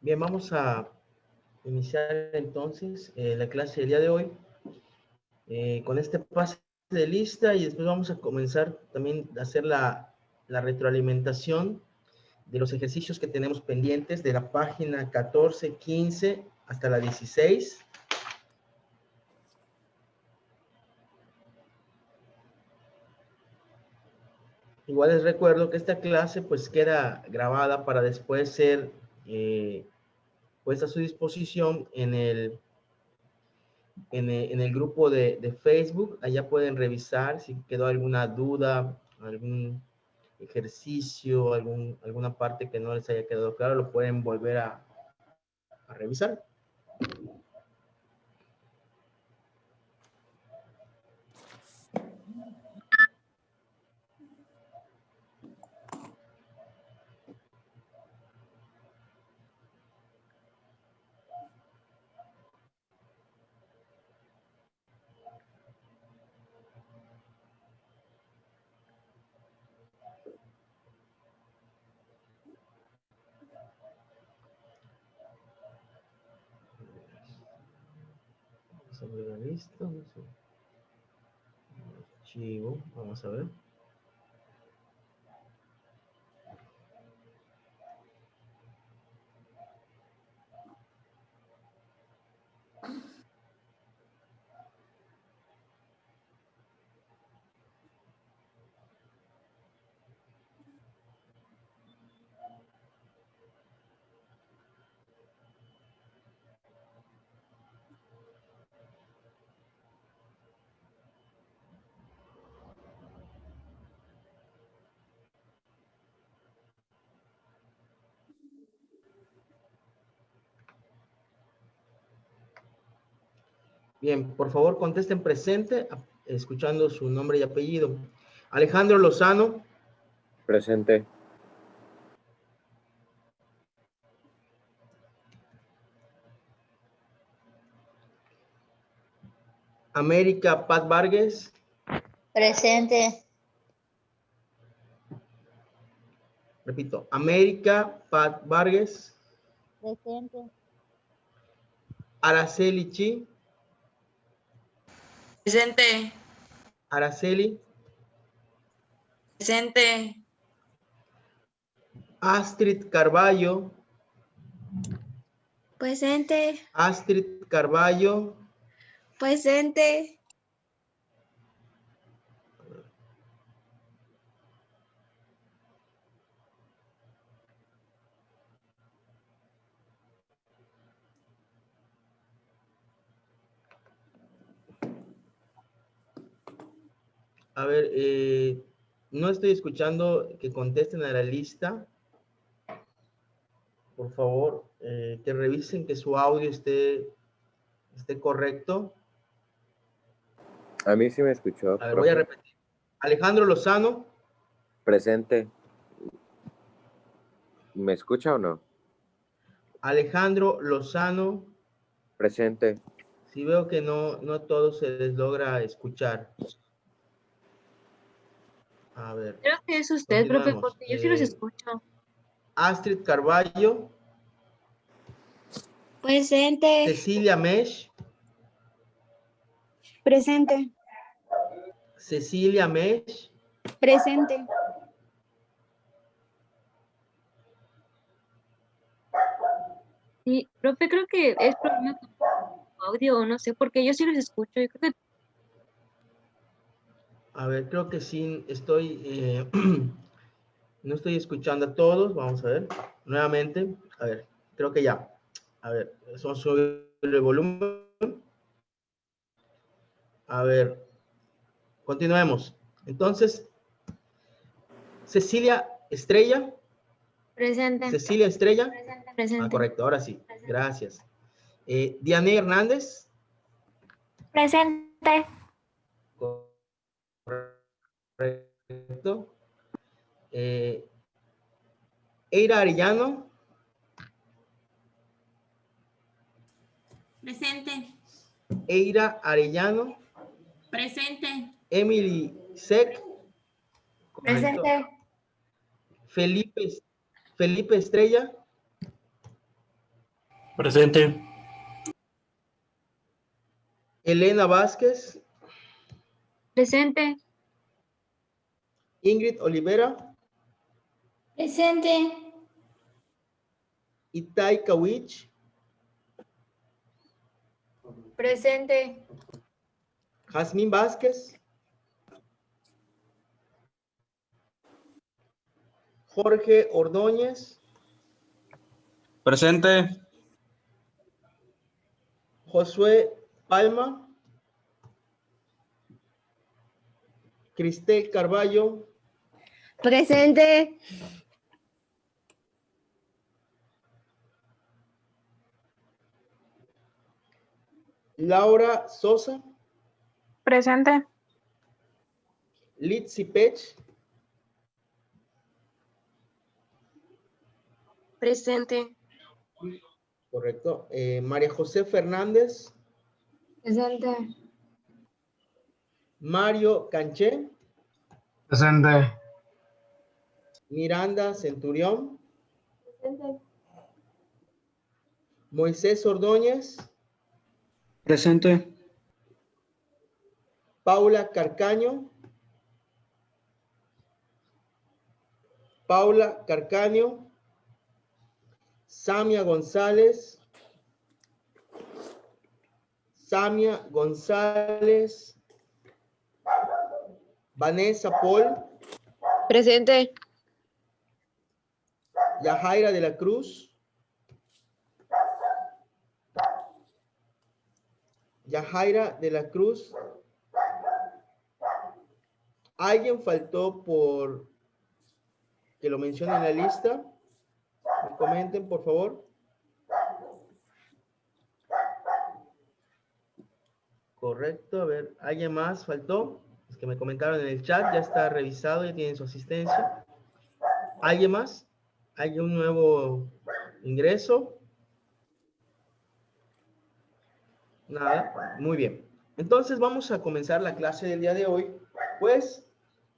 Bien, vamos a iniciar entonces la clase del día de hoy con este pase de lista y después vamos a comenzar también a hacer la retroalimentación de los ejercicios que tenemos pendientes de la página 14, 15 hasta la 16. Igual les recuerdo que esta clase pues queda grabada para después ser puesta a su disposición en el grupo de Facebook. Allá pueden revisar si quedó alguna duda, algún ejercicio, alguna parte que no les haya quedado claro, lo pueden volver a revisar. Sobre la lista, no sé. Archivo, vamos a ver. Bien, por favor contesten presente, escuchando su nombre y apellido. Alejandro Lozano. Presente. América Pat Vargas. Presente. Repito, América Pat Vargas. Presente. Araceli Chi. Presente. Araceli. Presente. Astrid Carballo. Presente. Astrid Carballo. Presente. A ver, no estoy escuchando que contesten a la lista. Por favor, que revisen que su audio esté correcto. A mí sí me escuchó. A ver, voy a repetir. Alejandro Lozano. Presente. ¿Me escucha o no? Alejandro Lozano. Presente. Sí veo que no todos se les logra escuchar. A ver. Creo que es usted, profe, continuemos. porque yo sí los escucho. Astrid Carballo. Presente. Cecilia Mesh. Presente. Cecilia Mesh. Presente. Sí, profe, creo que es problema con tu audio, no sé, porque yo sí los escucho. Yo creo que... A ver, creo que sí estoy... no estoy escuchando a todos. Vamos a ver. Nuevamente. A ver, creo que ya. A ver, eso sube el volumen. A ver, continuemos. Entonces, Cecilia Estrella. Presente. Cecilia Estrella. Presente. Ah, correcto, ahora sí. Gracias. Diane Hernández. Presente. Correcto. Eira Arellano. Presente. Eira Arellano. Presente. Emily Sec. Correcto. Presente. Felipe Estrella. Presente. Elena Vázquez, Presente. Ingrid Olivera, Presente. Itai Kawich, Presente. Jazmín Vázquez, Jorge Ordóñez, Presente. Josué Palma, Cristel Carballo, Presente. Laura Sosa, Presente. Litsi Pech, Presente. correcto, María José Fernández, Presente. Mario Canché, Presente. Miranda Centurión, Moisés Ordóñez, Presente. Paula Carcaño, Paula Carcaño, Samia González, Samia González, Vanessa Paul, Presente. Yajaira de la Cruz, Yajaira de la Cruz. ¿Alguien faltó por que lo mencione en la lista? Me comenten, por favor. Correcto, a ver, ¿alguien más faltó? Es que me comentaron en el chat, ya está revisado, ya tienen su asistencia. ¿Alguien más? ¿Hay un nuevo ingreso? Nada, muy bien. Entonces vamos a comenzar la clase del día de hoy, pues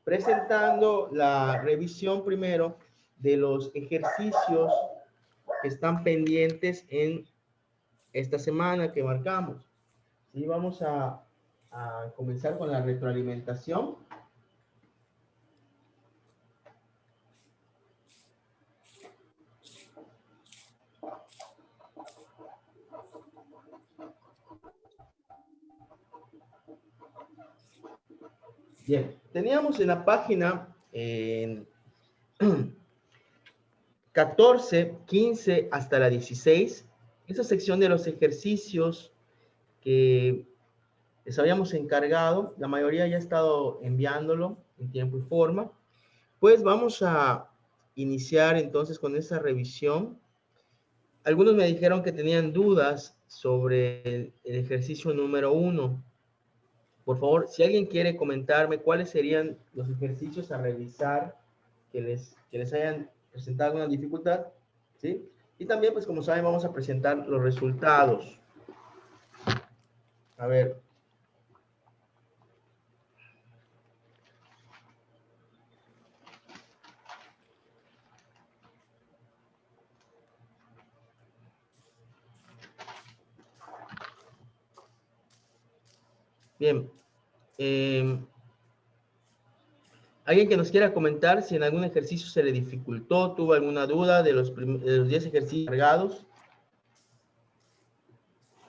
presentando la revisión primero de los ejercicios que están pendientes en esta semana que marcamos. Sí, vamos a comenzar con la retroalimentación. Bien, teníamos en la página 14, 15 hasta la 16, esa sección de los ejercicios que les habíamos encargado, la mayoría ya ha estado enviándolo en tiempo y forma, pues vamos a iniciar entonces con esa revisión. Algunos me dijeron que tenían dudas sobre el ejercicio número 1. Por favor, si alguien quiere comentarme cuáles serían los ejercicios a revisar que les hayan presentado alguna dificultad, ¿sí? Y también, pues como saben, vamos a presentar los resultados. A ver. Bien. ¿Alguien que nos quiera comentar si en algún ejercicio se le dificultó, tuvo alguna duda de los 10 ejercicios cargados?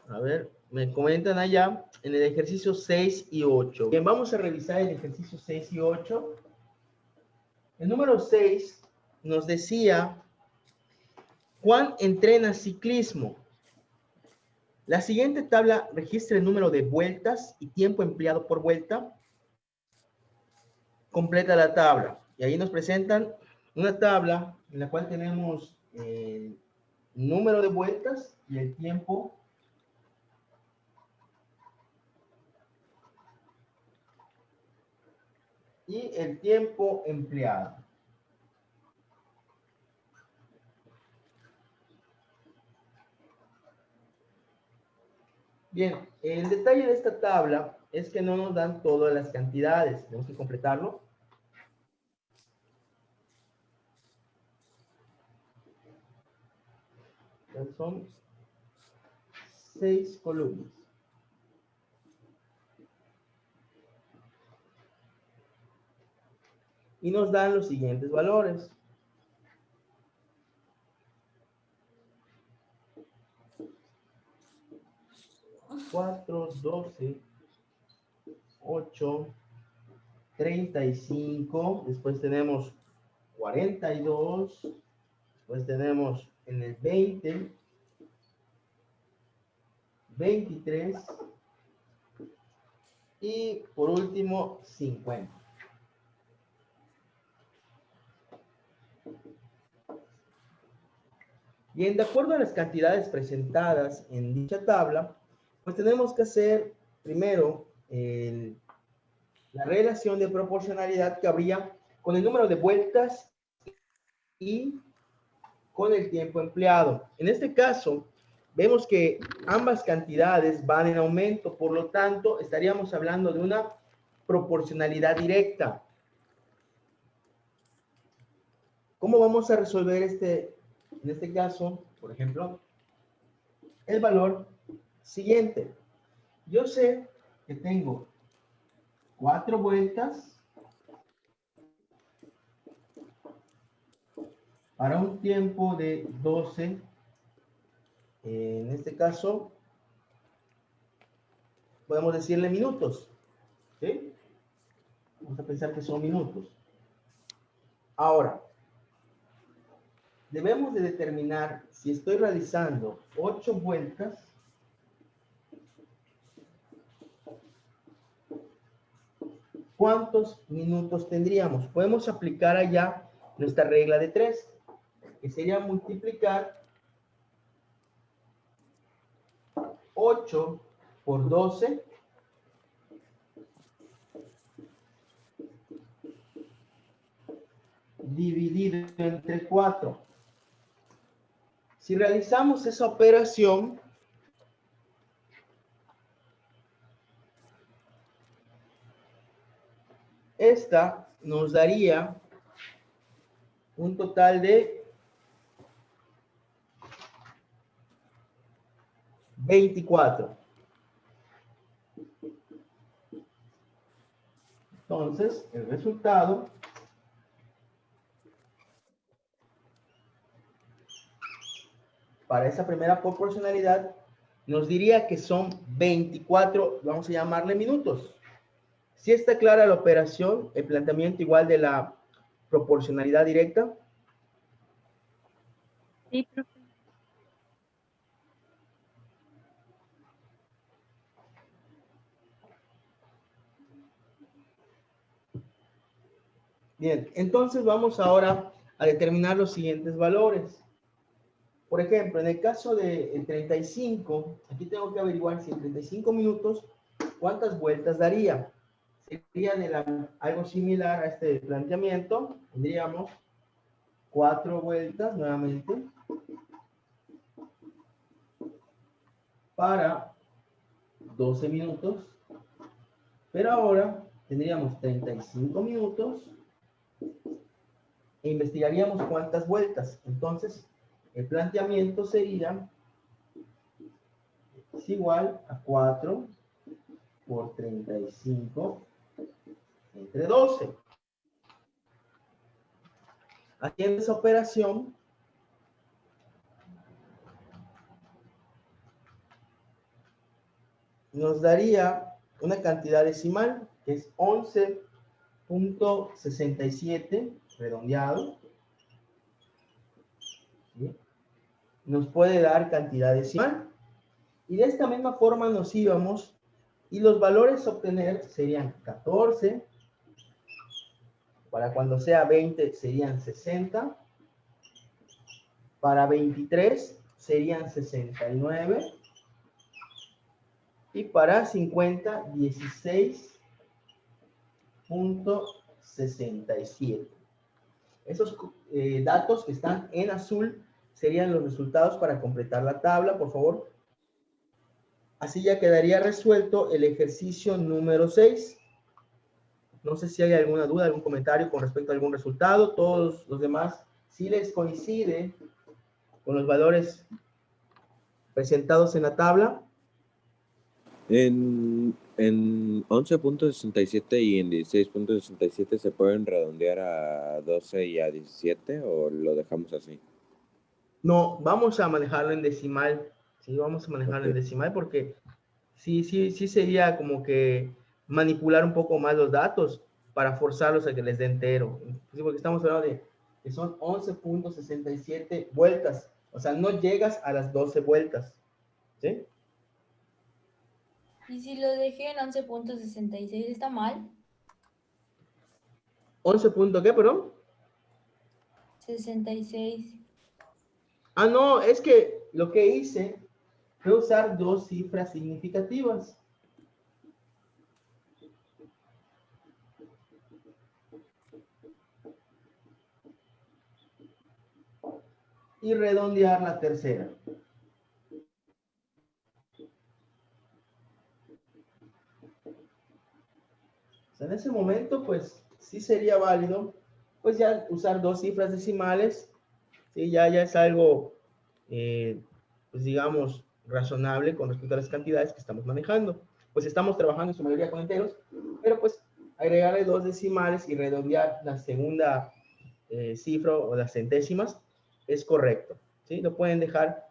A ver, me comentan allá en el ejercicio 6 y 8. Bien, vamos a revisar el ejercicio 6 y 8. El número 6 nos decía, Juan entrena ciclismo. La siguiente tabla registra el número de vueltas y tiempo empleado por vuelta. Completa la tabla. Y ahí nos presentan una tabla en la cual tenemos el número de vueltas y el tiempo empleado. Bien, el detalle de esta tabla es que no nos dan todas las cantidades. Tenemos que completarlo. Son 6 columnas. Y nos dan los siguientes valores. 4, 12, 8, 35, después tenemos 42, después tenemos en el 20, 23 y por último 50. Bien, de acuerdo a las cantidades presentadas en dicha tabla, pues tenemos que hacer primero la relación de proporcionalidad que habría con el número de vueltas y con el tiempo empleado. En este caso, vemos que ambas cantidades van en aumento, por lo tanto, estaríamos hablando de una proporcionalidad directa. ¿Cómo vamos a resolver en este caso, por ejemplo, el valor siguiente? Yo sé que tengo 4 vueltas para un tiempo de 12. En este caso, podemos decirle minutos. ¿Sí? Vamos a pensar que son minutos. Ahora, debemos de determinar si estoy realizando 8 vueltas, ¿cuántos minutos tendríamos? Podemos aplicar allá nuestra regla de 3, que sería multiplicar 8 por 12 dividido entre 4. Si realizamos esa operación, esta nos daría un total de 24. Entonces, el resultado para esa primera proporcionalidad nos diría que son 24, vamos a llamarle minutos. ¿Sí está clara la operación, el planteamiento igual de la proporcionalidad directa? Sí, profe. Bien, entonces vamos ahora a determinar los siguientes valores. Por ejemplo, en el caso del 35, aquí tengo que averiguar si en 35 minutos, ¿cuántas vueltas daría? Sería algo similar a este planteamiento. Tendríamos 4 vueltas nuevamente para 12 minutos. Pero ahora tendríamos 35 minutos e investigaríamos cuántas vueltas. Entonces, el planteamiento sería es igual a 4 por 35 entre 12. Haciendo esa operación, nos daría una cantidad decimal que es 11.67 redondeado. ¿Sí? Nos puede dar cantidad decimal. Y de esta misma forma nos íbamos y los valores a obtener serían 14. Para cuando sea 20 serían 60. Para 23 serían 69. Y para 50, 16.67. Esos datos que están en azul serían los resultados para completar la tabla, por favor. Así ya quedaría resuelto el ejercicio número 6. No sé si hay alguna duda, algún comentario con respecto a algún resultado. Todos los demás, si les coincide con los valores presentados en la tabla. En 11.67 y en 16.67 ¿se pueden redondear a 12 y a 17 o lo dejamos así? No, vamos a manejarlo en decimal. Sí, vamos a manejarlo en Ok. decimal porque sí sería como que manipular un poco más los datos para forzarlos a que les dé entero. Sí, porque estamos hablando de que son 11.67 vueltas. O sea, no llegas a las 12 vueltas. ¿Sí? ¿Y si lo dejé en 11.66 está mal? 11 punto, ¿qué, perdón? 66. Ah, no, es que lo que hice fue usar dos cifras significativas. Y redondear la tercera. O sea, en ese momento, pues, sí sería válido, pues ya usar dos cifras decimales, sí, ya es algo, pues digamos, razonable con respecto a las cantidades que estamos manejando. Pues estamos trabajando en su mayoría con enteros, pero pues agregarle dos decimales y redondear la segunda cifra o las centésimas es correcto, ¿sí? Lo pueden dejar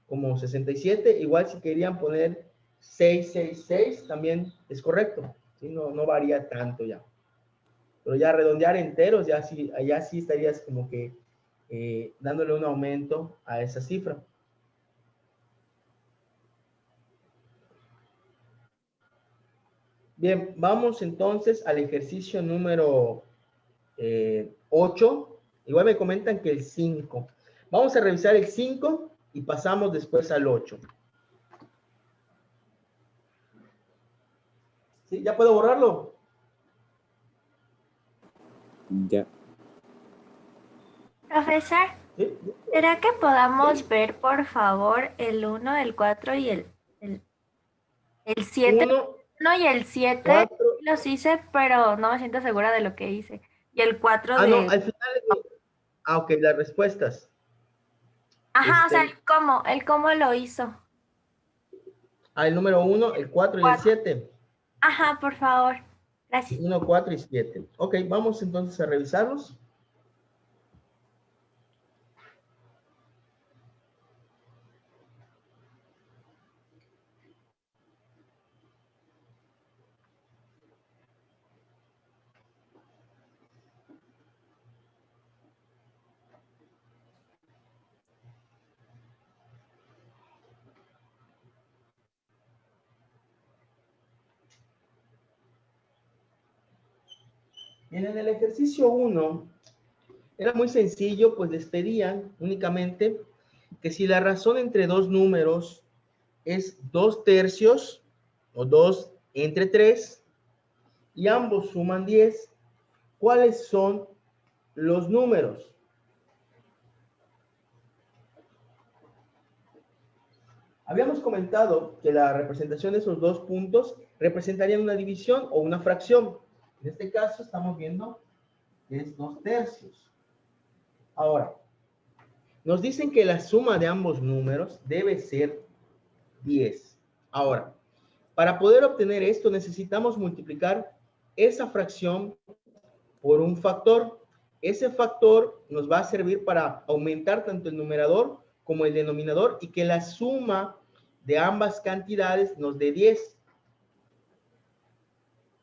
como 67, igual si querían poner 666 también es correcto, ¿sí? No varía tanto ya. Pero ya redondear enteros, allá sí estarías como que dándole un aumento a esa cifra. Bien, vamos entonces al ejercicio número 8. Igual me comentan que el 5. Vamos a revisar el 5 y pasamos después al 8. ¿Sí? ¿Ya puedo borrarlo? Ya. Profesor, ¿Sí? ¿será que podamos ver, por favor, el 1, el 4 y el 7? 1, 1 y el 7 4. los hice, pero no me siento segura de lo que hice. Y el 4 Ah, no, de... al final. Ok, las respuestas. Ajá, o sea, el cómo lo hizo. El número 1, el 4 y el 7. Ajá, por favor. Gracias. 1, 4 y 7. Ok, vamos entonces a revisarlos. Bien, en el ejercicio 1 era muy sencillo, pues les pedían únicamente que si la razón entre dos números es 2/3 o 2 entre 3 y ambos suman 10, ¿cuáles son los números? Habíamos comentado que la representación de esos dos puntos representarían una división o una fracción. En este caso estamos viendo que es 2/3. Ahora, nos dicen que la suma de ambos números debe ser 10. Ahora, para poder obtener esto necesitamos multiplicar esa fracción por un factor. Ese factor nos va a servir para aumentar tanto el numerador como el denominador y que la suma de ambas cantidades nos dé 10.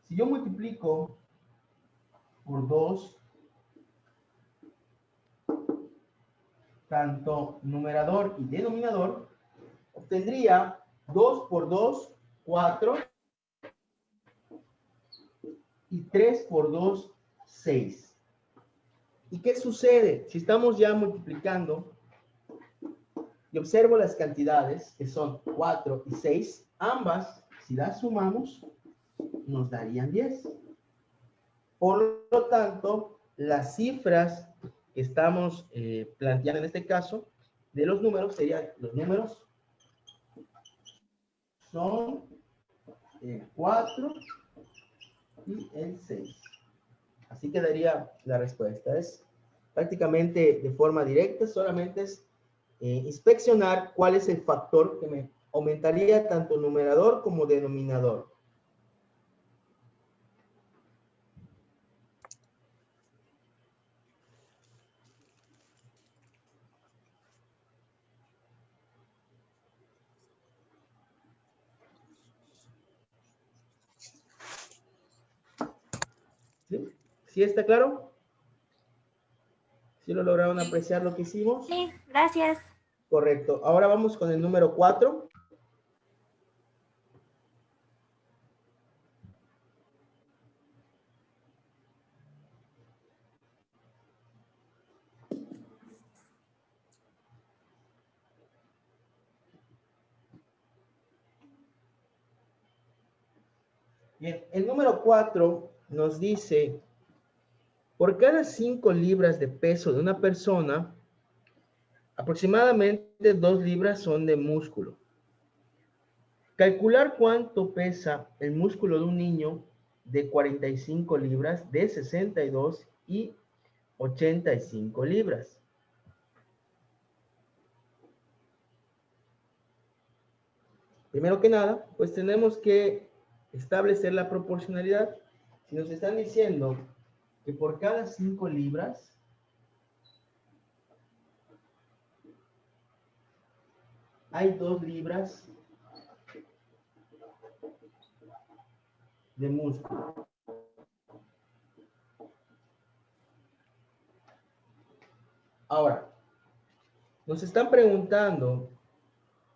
Si yo multiplico por 2, tanto numerador y denominador, obtendría 2 por 2, 4, y 3 por 2, 6. ¿Y qué sucede? Si estamos ya multiplicando y observo las cantidades, que son 4 y 6, ambas, si las sumamos, nos darían 10. Por lo tanto, las cifras que estamos planteando en este caso, de los números, serían los números son el 4 y el 6. Así quedaría la respuesta. Es prácticamente de forma directa, solamente es inspeccionar cuál es el factor que me aumentaría tanto numerador como denominador. ¿Sí? ¿Sí está claro? ¿Sí lo lograron apreciar lo que hicimos? Sí, gracias. Correcto. Ahora vamos con el número 4. Bien, el número 4 nos dice, por cada 5 libras de peso de una persona, aproximadamente 2 libras son de músculo. Calcular cuánto pesa el músculo de un niño de 45 libras, de 62 y 85 libras. Primero que nada, pues tenemos que establecer la proporcionalidad. Si nos están diciendo que por cada 5 libras hay 2 libras de músculo. Ahora, nos están preguntando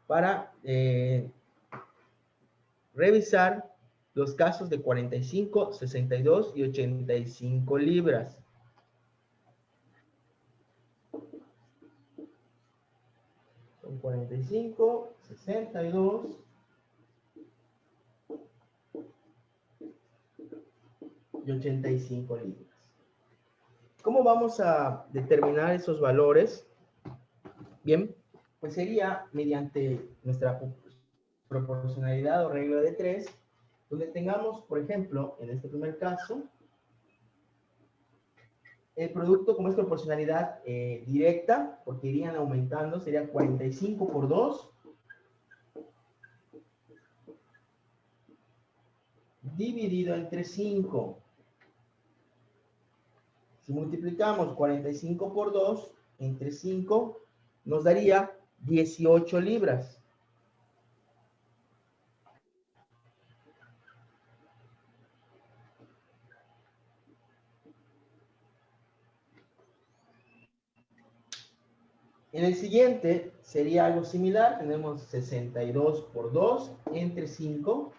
para revisar los casos de 45, 62 y 85 libras. Son 45, 62 y 85 libras. ¿Cómo vamos a determinar esos valores? Bien, pues sería mediante nuestra proporcionalidad o regla de 3, donde tengamos, por ejemplo, en este primer caso, el producto como es proporcionalidad directa, porque irían aumentando, sería 45 por 2, dividido entre 5. Si multiplicamos 45 por 2 entre 5, nos daría 18 libras. En el siguiente sería algo similar. Tenemos 62 por 2 entre 5.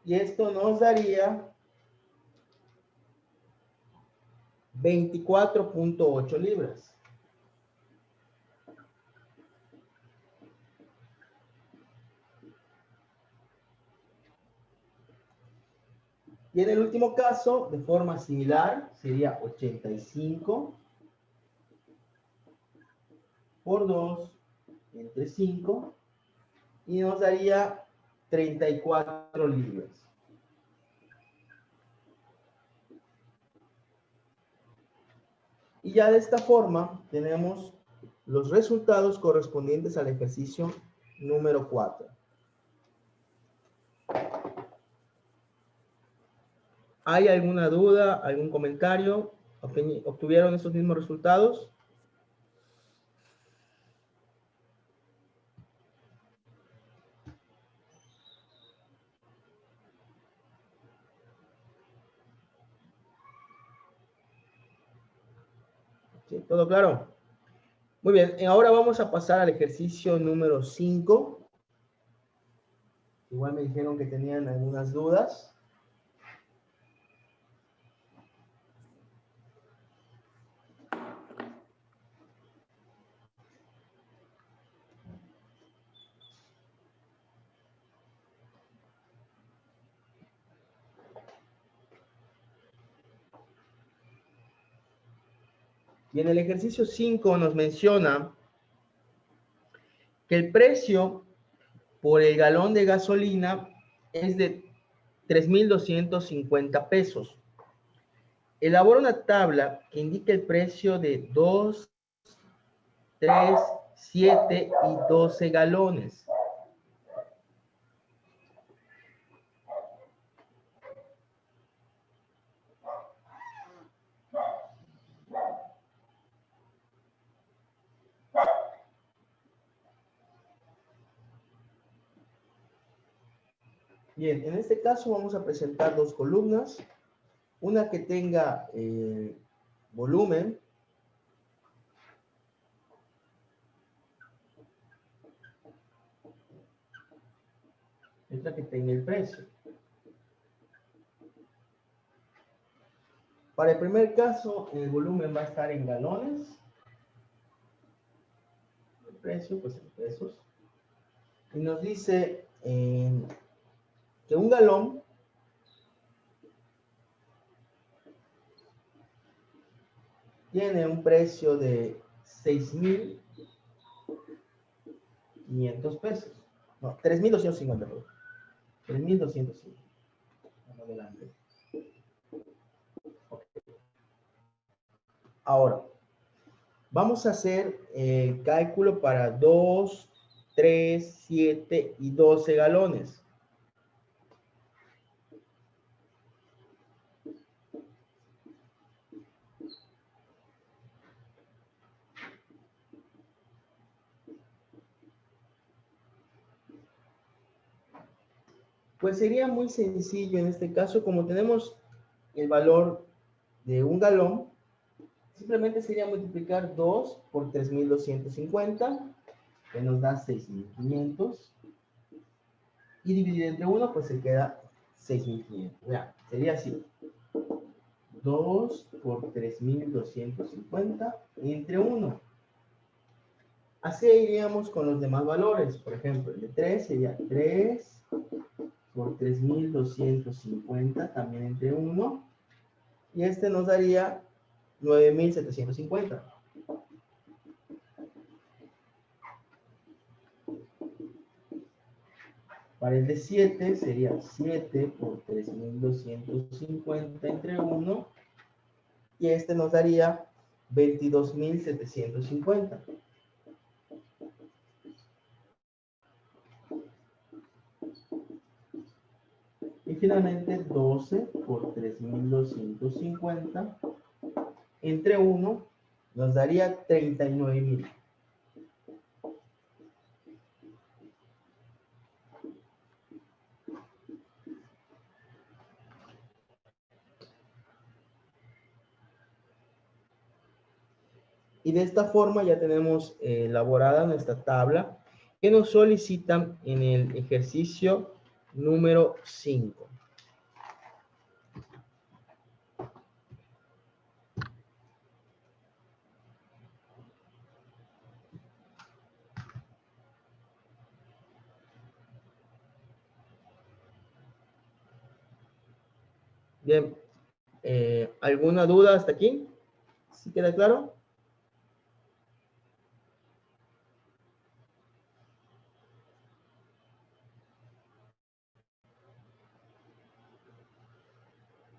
Y esto nos daría 24.8 libras. Y en el último caso, de forma similar, sería 85 por 2 entre 5 y nos daría 34 libras. Y ya de esta forma tenemos los resultados correspondientes al ejercicio número 4. ¿Hay alguna duda, algún comentario? ¿Obtuvieron esos mismos resultados? ¿Sí? ¿Todo claro? Muy bien, ahora vamos a pasar al ejercicio número 5. Igual me dijeron que tenían algunas dudas. Y en el ejercicio 5 nos menciona que el precio por el galón de gasolina es de 3,250 pesos. Elabora una tabla que indique el precio de 2, 3, 7 y 12 galones. Bien, en este caso vamos a presentar dos columnas. Una que tenga volumen. Otra que tenga el precio. Para el primer caso, el volumen va a estar en galones. El precio, pues en pesos. Y nos dice que un galón tiene un precio de 6,500 pesos. No, 3,250, perdón. 3,250. Vamos adelante. Okay. Ahora, vamos a hacer el cálculo para 2, 3, 7 y 12 galones. Pues sería muy sencillo en este caso, como tenemos el valor de un galón, simplemente sería multiplicar 2 por 3,250, que nos da 6,500, y dividir entre 1, pues se queda 6,500. Ya, sería así. 2 por 3,250 entre 1. Así iríamos con los demás valores. Por ejemplo, el de 3 sería 3 por 3,250 también entre 1. Y este nos daría 9,750. Para el de 7 sería 7 por 3,250 entre 1. Y este nos daría 22,750. Y finalmente 12 por 3,250 entre 1 nos daría 39,000. Y de esta forma ya tenemos elaborada nuestra tabla que nos solicitan en el ejercicio número 5. Bien, ¿alguna duda hasta aquí? ¿Sí queda claro?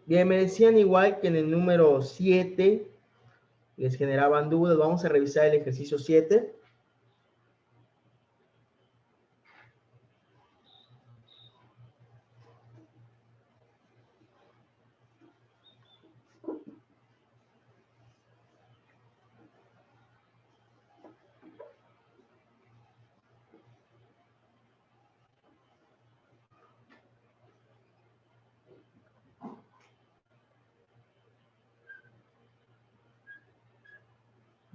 Bien, me decían igual que en el número 7 les generaban dudas. Vamos a revisar el ejercicio 7.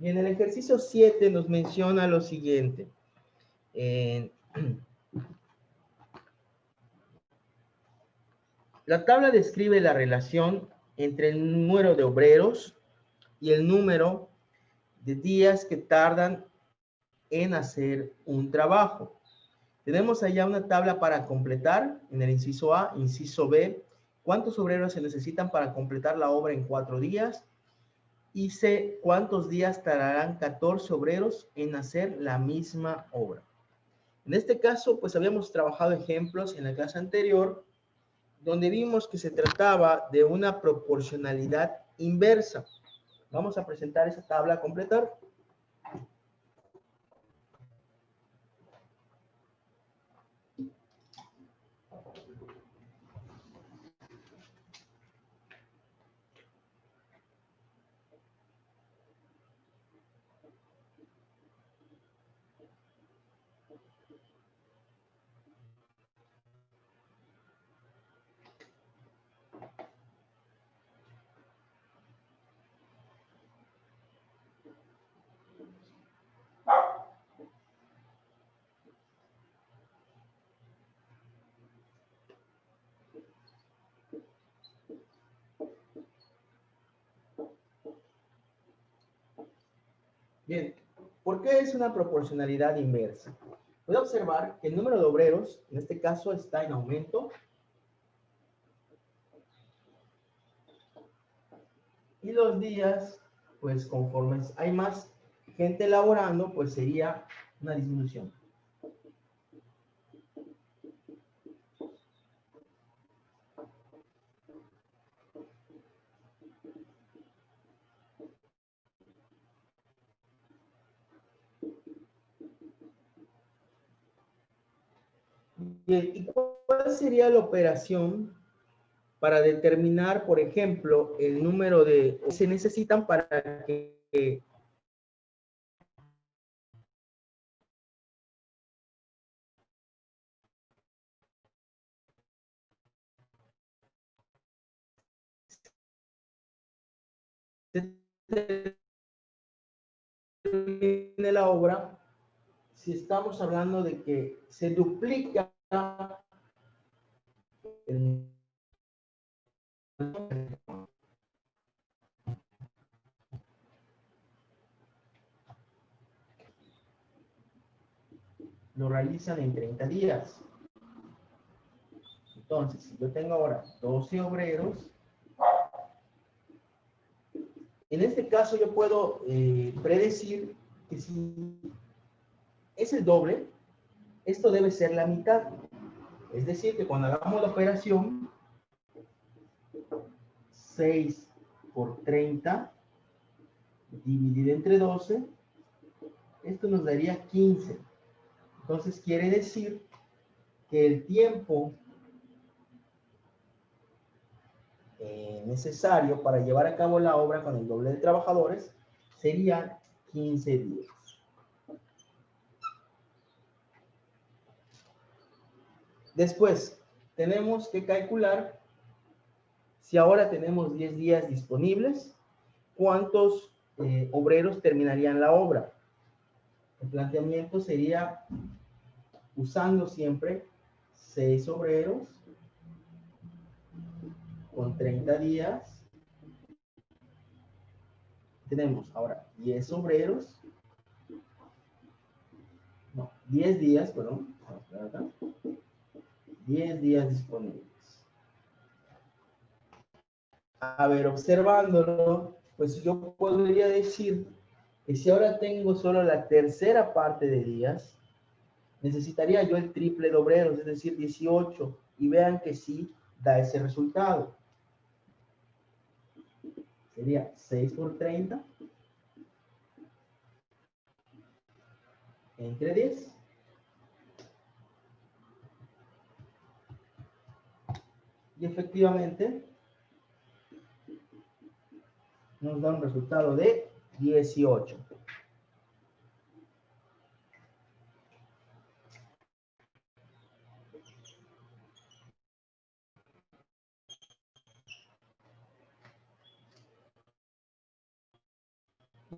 Y en el ejercicio 7 nos menciona lo siguiente. La tabla describe la relación entre el número de obreros y el número de días que tardan en hacer un trabajo. Tenemos allá una tabla para completar en el inciso A, inciso B, cuántos obreros se necesitan para completar la obra en 4 días. Y C, cuántos días tardarán 14 obreros en hacer la misma obra. En este caso, pues habíamos trabajado ejemplos en la clase anterior donde vimos que se trataba de una proporcionalidad inversa. Vamos a presentar esa tabla a completar. Bien, ¿por qué es una proporcionalidad inversa? Puede observar que el número de obreros, en este caso, está en aumento. Y los días, pues conforme hay más gente laborando, pues sería una disminución. Bien, ¿y cuál sería la operación para determinar, por ejemplo, el número de que se necesitan para que se termine la obra? Si estamos hablando de que se duplica el lo realizan en 30 días. Entonces, si yo tengo ahora 12 obreros, en este caso yo puedo predecir que si es el doble, esto debe ser la mitad. Es decir, que cuando hagamos la operación, 6 por 30 dividido entre 12, esto nos daría 15. Entonces quiere decir que el tiempo necesario para llevar a cabo la obra con el doble de trabajadores sería 15 días. Después, tenemos que calcular si ahora tenemos 10 días disponibles, ¿cuántos obreros terminarían la obra? El planteamiento sería usando siempre 6 obreros con 30 días. Tenemos ahora 10 obreros. No, 10 días, perdón. 10 días disponibles. A ver, observándolo, pues yo podría decir que si ahora tengo solo la tercera parte de días, necesitaría yo el triple de obreros, es decir, 18. Y vean que sí da ese resultado. Sería 6 por 30 entre 10. Y efectivamente nos da un resultado de 18.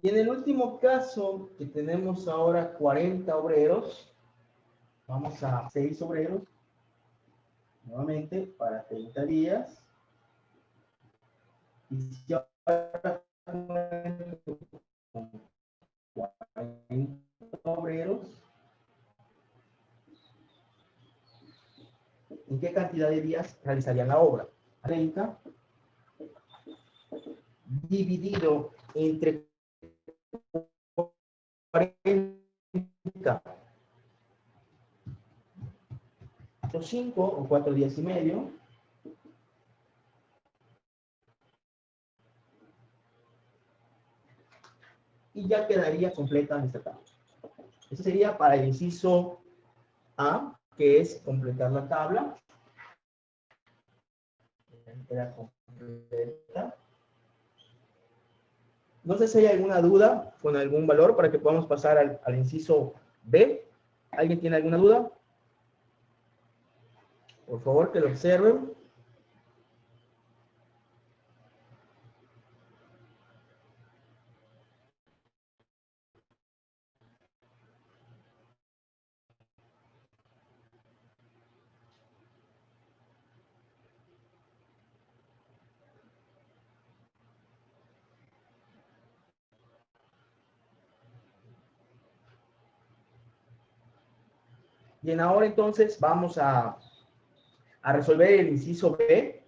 Y en el último caso, que tenemos ahora 40 obreros, vamos a 6 obreros, nuevamente, para 30 días. Y si ahora cuento con 40 obreros, ¿en qué cantidad de días realizarían la obra? 30 dividido entre 40. 5 o 4 días y medio. y ya quedaría completa nuestra tabla. Eso sería para el inciso A, que es completar la tabla. Queda completa. No sé si hay alguna duda con algún valor para que podamos pasar al inciso B. ¿Alguien tiene alguna duda? Por favor, que lo observen. Bien, ahora entonces vamos a resolver el inciso B.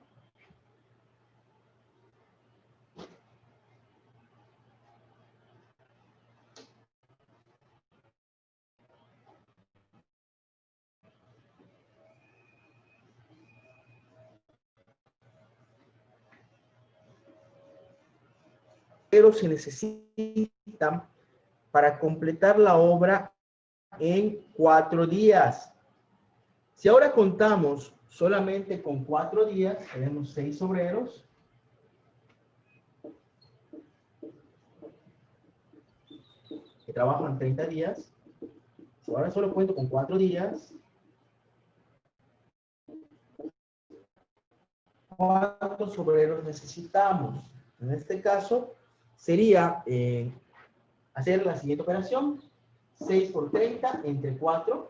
Pero se necesitan para completar la obra en 4 días. Si ahora contamos solamente con 4 días, tenemos 6 obreros. Que trabajan 30 días. Si ahora solo cuento con 4 días, ¿cuántos obreros necesitamos? En este caso, sería hacer la siguiente operación. 6 por 30 entre 4.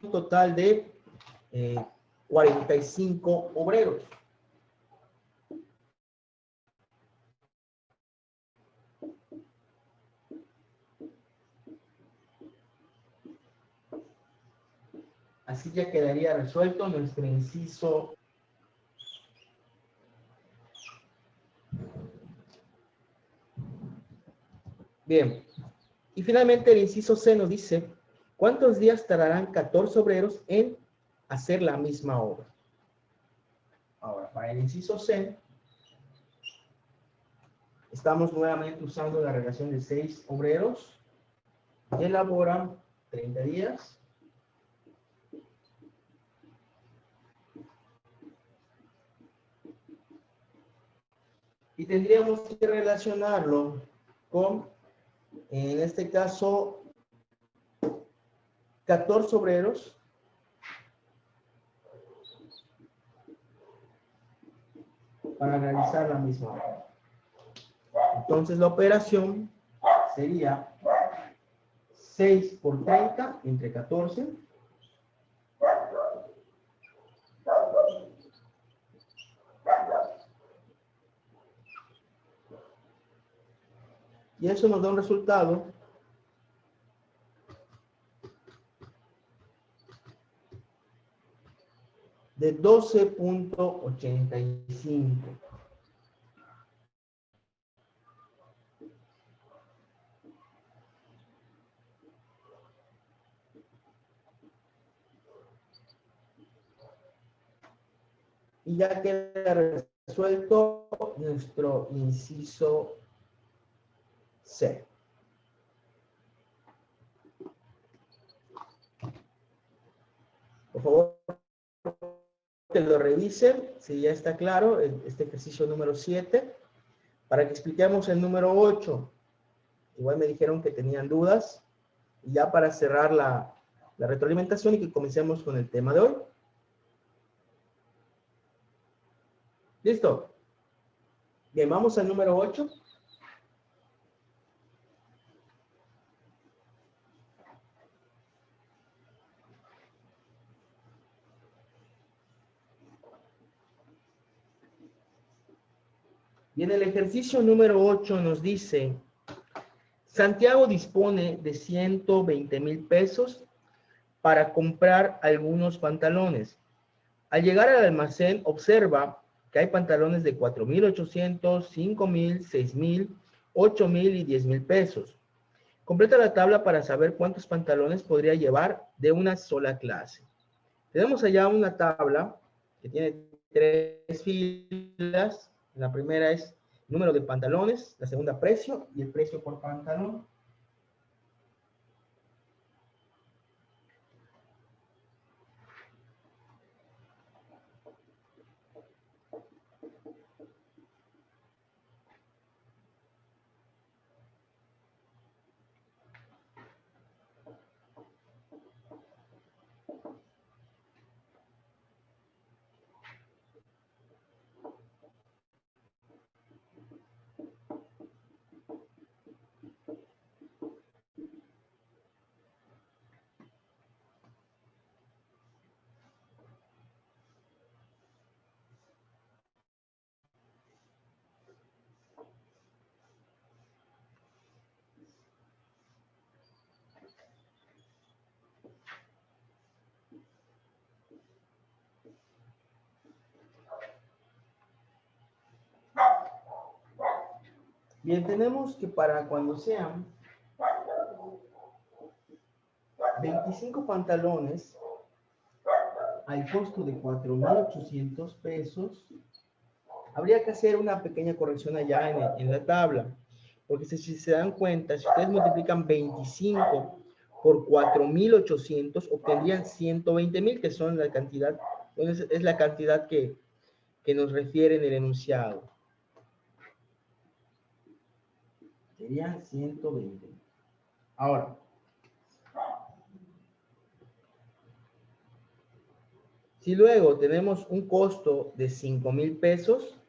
Un total de 45 obreros. Así ya quedaría resuelto nuestro inciso. Bien. Y finalmente el inciso C nos dice, ¿cuántos días tardarán 14 obreros en hacer la misma obra? Ahora, para el inciso C, estamos nuevamente usando la relación de 6 obreros. Elaboran 30 días. Y tendríamos que relacionarlo con, en este caso, 14 obreros para realizar la misma obra. Entonces la operación sería 6 por 30 entre 14. Y eso nos da un resultado de 12.85. Y ya queda resuelto nuestro inciso C. Por favor, que lo revisen, si ya está claro, este ejercicio número 7, para que expliquemos el número 8. Igual me dijeron que tenían dudas, y ya para cerrar la retroalimentación y que comencemos con el tema de hoy. ¿Listo? Bien, vamos al número 8. Y en el ejercicio número 8 nos dice, Santiago dispone de 120,000 pesos para comprar algunos pantalones. Al llegar al almacén observa que hay pantalones de 4,800, 5,000, 6,000, 8,000 y 10,000 pesos. Completa la tabla para saber cuántos pantalones podría llevar de una sola clase. Tenemos allá una tabla que tiene 3 filas. La primera es número de pantalones, la segunda precio y el precio por pantalón. Bien, tenemos que para cuando sean 25 pantalones al costo de 4,800 pesos, habría que hacer una pequeña corrección allá en la tabla. Porque si se dan cuenta, si ustedes multiplican 25 por 4,800, obtendrían 120,000, que son la cantidad, bueno, es la cantidad que nos refiere en el enunciado. Serían 120. Ahora, si luego tenemos un costo de 5,000 pesos,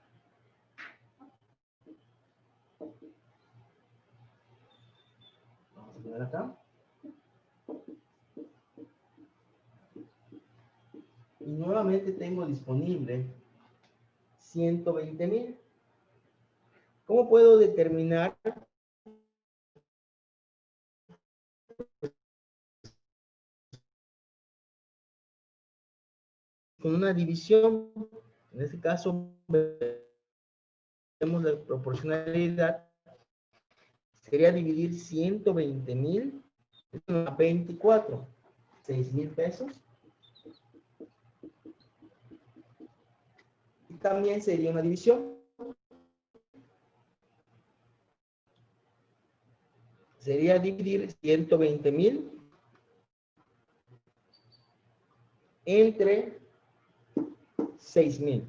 vamos a poner acá. Y nuevamente tengo disponible 120,000. ¿Cómo puedo determinar con una división? En este caso, vemos la proporcionalidad. Sería dividir 120,000 a 24, 6,000 pesos. Y también sería una división. Sería dividir 120,000 entre 6,000.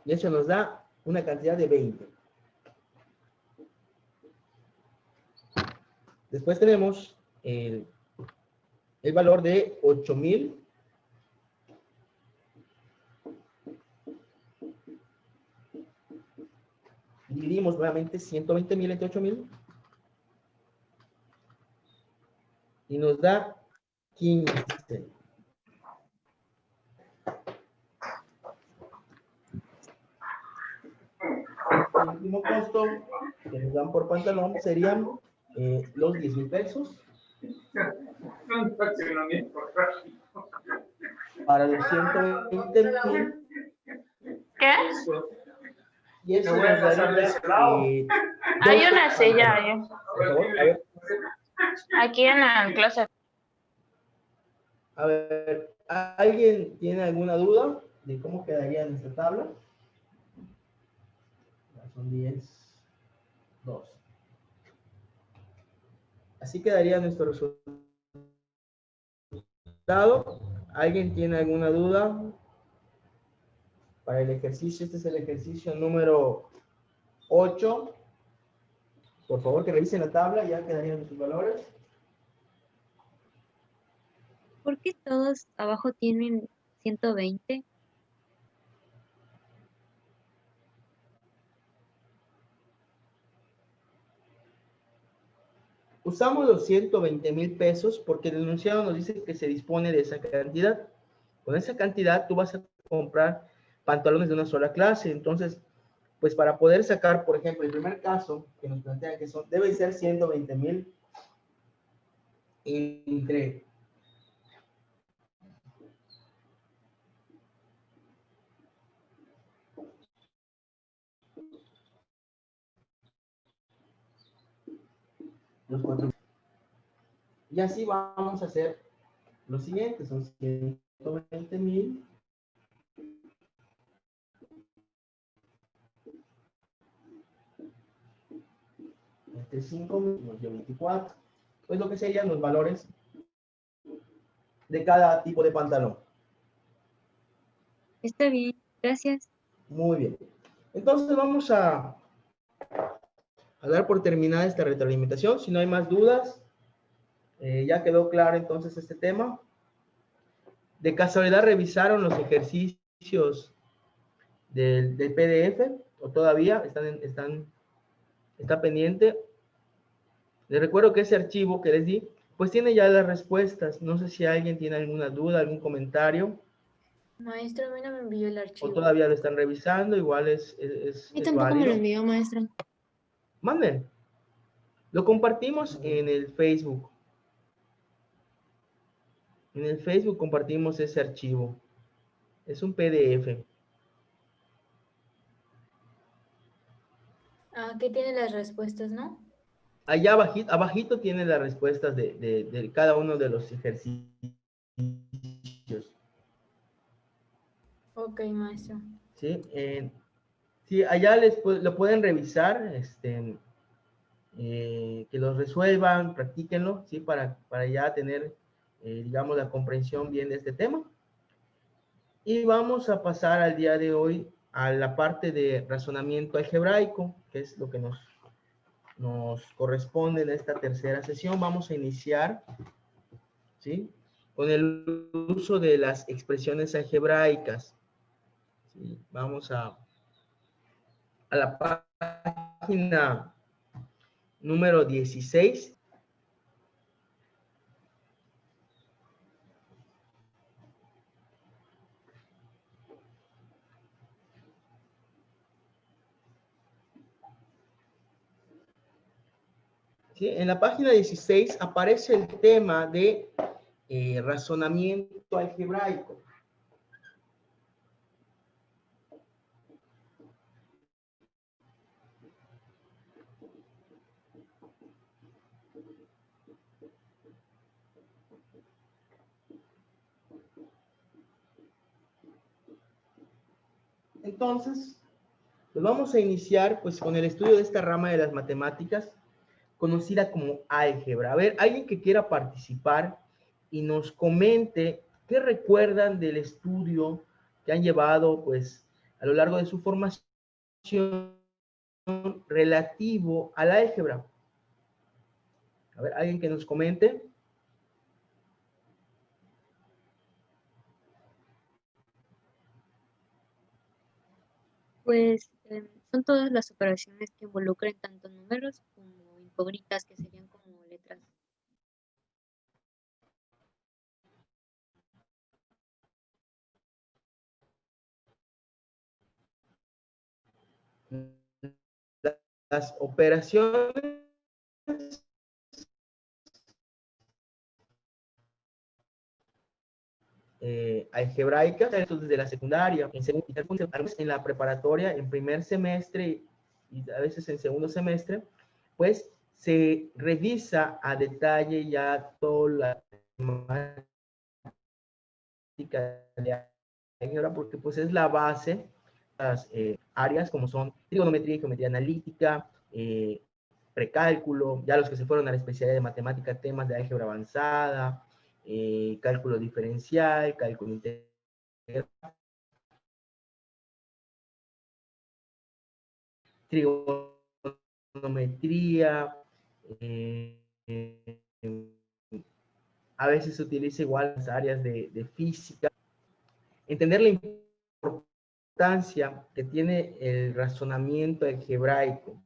Y eso nos da una cantidad de 20. Después tenemos el valor de 8,000. Dividimos nuevamente 120,000 entre 8,000. Y nos da 15. El último costo que nos dan por pantalón serían los 10,000 pesos. Para los 120,000. ¿Qué? Y eso nos daría, Hay una silla ahí. por favor, a ver. Aquí en la clase. A ver, ¿alguien tiene alguna duda de cómo quedaría en esta tabla? Ya son 10, 2. Así quedaría nuestro resultado. ¿Alguien tiene alguna duda para el ejercicio? Este es el ejercicio número 8. Por favor, que revisen la tabla, ya quedarían nuestros valores. ¿Por qué todos abajo tienen 120? Usamos los 120,000 pesos porque el enunciado nos dice que se dispone de esa cantidad. Con esa cantidad tú vas a comprar pantalones de una sola clase. Entonces, pues para poder sacar, por ejemplo, el primer caso que nos plantean que son, debe ser 120,000 entre los 4. Y así vamos a hacer lo siguiente, son 120,000 entre 5 nos dio 24. Pues lo que serían los valores de cada tipo de pantalón. Está bien, gracias. Muy bien. Entonces vamos a dar por terminada esta retroalimentación. Si no hay más dudas, ya quedó claro entonces este tema. De casualidad revisaron los ejercicios del PDF o todavía está pendiente. Les recuerdo que ese archivo que les di, pues tiene ya las respuestas. No sé si alguien tiene alguna duda, algún comentario. Maestro, a mí no me envió el O archivo. todavía lo están revisando, igual es Y tampoco me lo válido. envió, maestra. Manden. Lo compartimos en el Facebook. En el Facebook compartimos ese archivo. Es un PDF. Ah, que tiene las respuestas, ¿no? Allá abajito tiene las respuestas de cada uno de los ejercicios. Ok, maestro. ¿Sí? Sí, allá lo pueden revisar, que los resuelvan, practíquenlo, ¿sí? Para ya tener, digamos, la comprensión bien de este tema. Y vamos a pasar al día de hoy a la parte de razonamiento algebraico, que es lo que nos corresponde en esta tercera sesión. Vamos a iniciar, ¿sí? Con el uso de las expresiones algebraicas. ¿Sí? Vamos a la página número 16. ¿Sí? En la página 16 aparece el tema de razonamiento algebraico. Entonces, pues vamos a iniciar pues con el estudio de esta rama de las matemáticas, conocida como álgebra. A ver, alguien que quiera participar y nos comente qué recuerdan del estudio que han llevado pues a lo largo de su formación relativo al álgebra. A ver, alguien que nos comente. Pues son todas las operaciones que involucren tanto números como incógnitas, que serían como letras. Las operaciones algebraicas, entonces desde la secundaria, en la preparatoria, en primer semestre y a veces en segundo semestre, pues se revisa a detalle ya toda la temática de álgebra, porque pues es la base, las áreas como son trigonometría y geometría analítica, precálculo, ya los que se fueron a la especialidad de matemática, temas de álgebra avanzada, cálculo diferencial, cálculo integral, trigonometría, a veces se utiliza igual las áreas de física. Entender la importancia que tiene el razonamiento algebraico.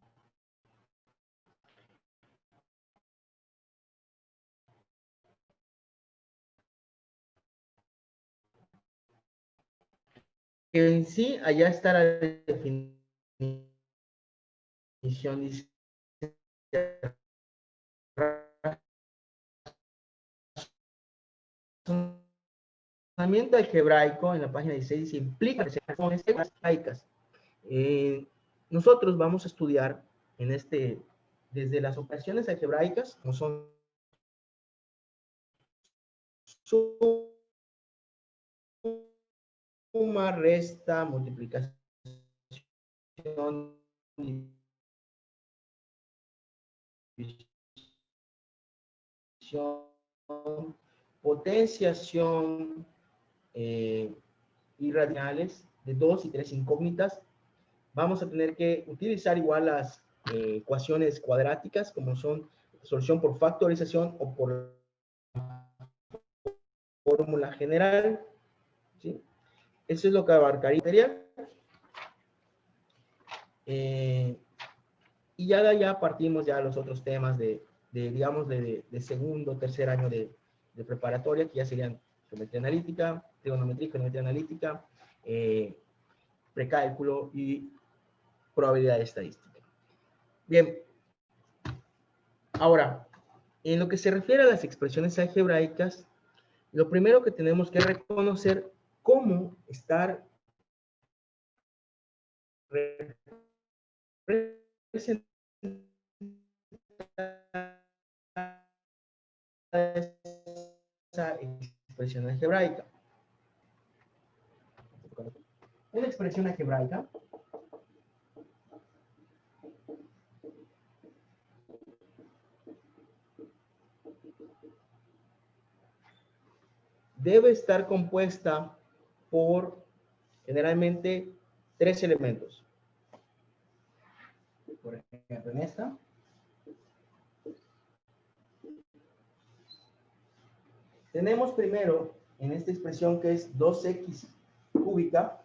En sí, allá está la definición. Dice, razonamiento algebraico en la página 16 implica operaciones algebraicas. Nosotros vamos a estudiar en este desde las operaciones algebraicas, como son suma, resta, multiplicación, división, potenciación y radiales de 2 y 3 incógnitas. Vamos a tener que utilizar igual las ecuaciones cuadráticas, como son solución por factorización o por fórmula general, ¿sí? Eso es lo que abarcaría material. Y ya de allá partimos ya a los otros temas digamos, de segundo, tercer año de preparatoria, que ya serían geometría analítica, trigonometría, geometría analítica, precálculo y probabilidad estadística. Bien. Ahora, en lo que se refiere a las expresiones algebraicas, lo primero que tenemos que reconocer cómo estar representada esa expresión algebraica. Una expresión algebraica debe estar compuesta por generalmente 3 elementos. Por ejemplo, en esta tenemos primero, en esta expresión que es 2x cúbica,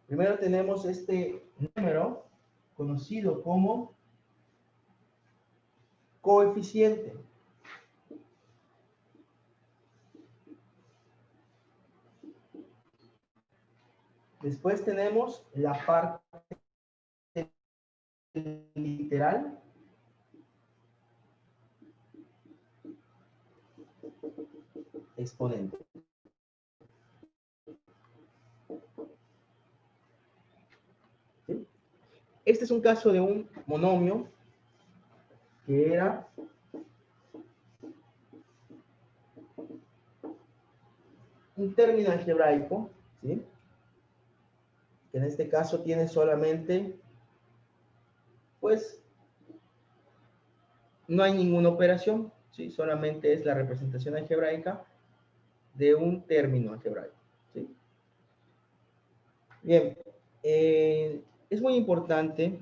primero tenemos este número conocido como coeficiente. Después tenemos la parte literal. Exponente. ¿Sí? Este es un caso de un monomio que era un término algebraico, ¿sí? Que en este caso tiene solamente, pues, no hay ninguna operación, ¿sí? Solamente es la representación algebraica de un término algebraico, ¿sí? Bien, es muy importante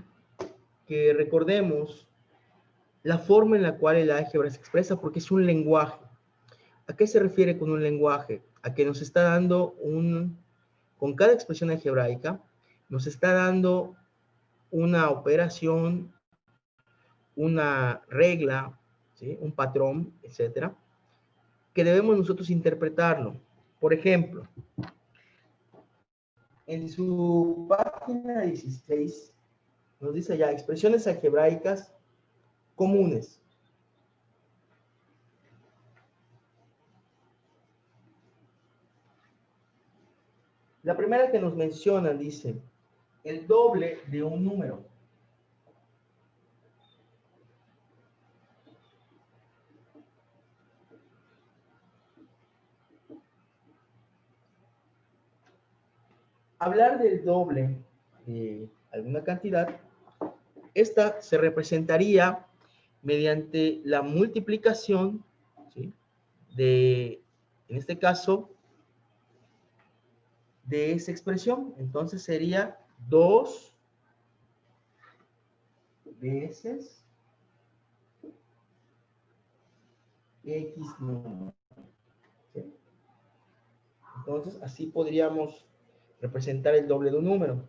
que recordemos la forma en la cual el álgebra se expresa, porque es un lenguaje. ¿A qué se refiere con un lenguaje? A que nos está dando con cada expresión algebraica, nos está dando una operación, una regla, ¿sí? Un patrón, etcétera, que debemos nosotros interpretarlo. Por ejemplo, en su página 16 nos dice ya expresiones algebraicas comunes. La primera que nos menciona dice el doble de un número. Hablar del doble de alguna cantidad, esta se representaría mediante la multiplicación, ¿sí? En este caso, de esa expresión. Entonces sería 2 veces X número. ¿Sí? Entonces, así podríamos representar el doble de un número.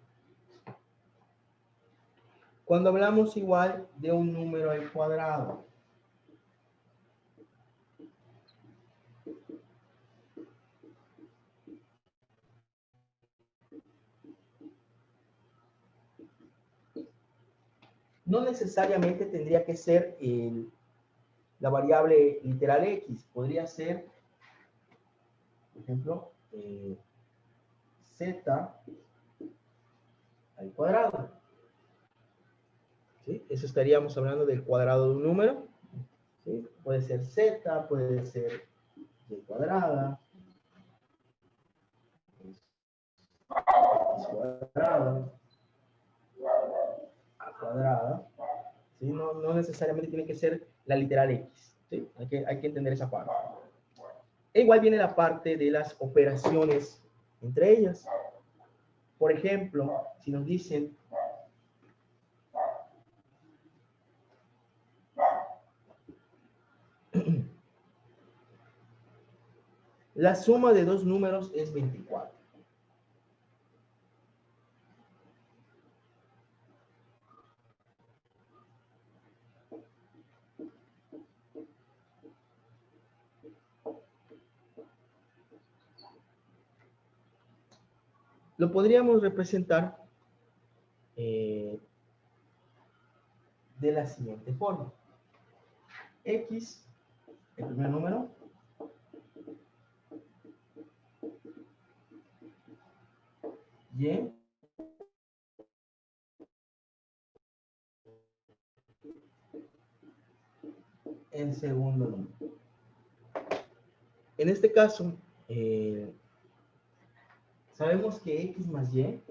Cuando hablamos igual de un número al cuadrado, no necesariamente tendría que ser la variable literal X. Podría ser, por ejemplo, Z al cuadrado. ¿Sí? ¿sí? Eso estaríamos hablando del cuadrado de un número, ¿sí? Puede ser z, puede ser y cuadrada, x cuadrada, a cuadrada, ¿sí? No necesariamente tiene que ser la literal x, ¿sí? Hay que entender esa parte. E igual viene la parte de las operaciones entre ellas. Por ejemplo, si nos dicen la suma de dos números es 24. Lo podríamos representar de la siguiente forma. X, el primer número, Y, el segundo número. En este caso, sabemos que X más Y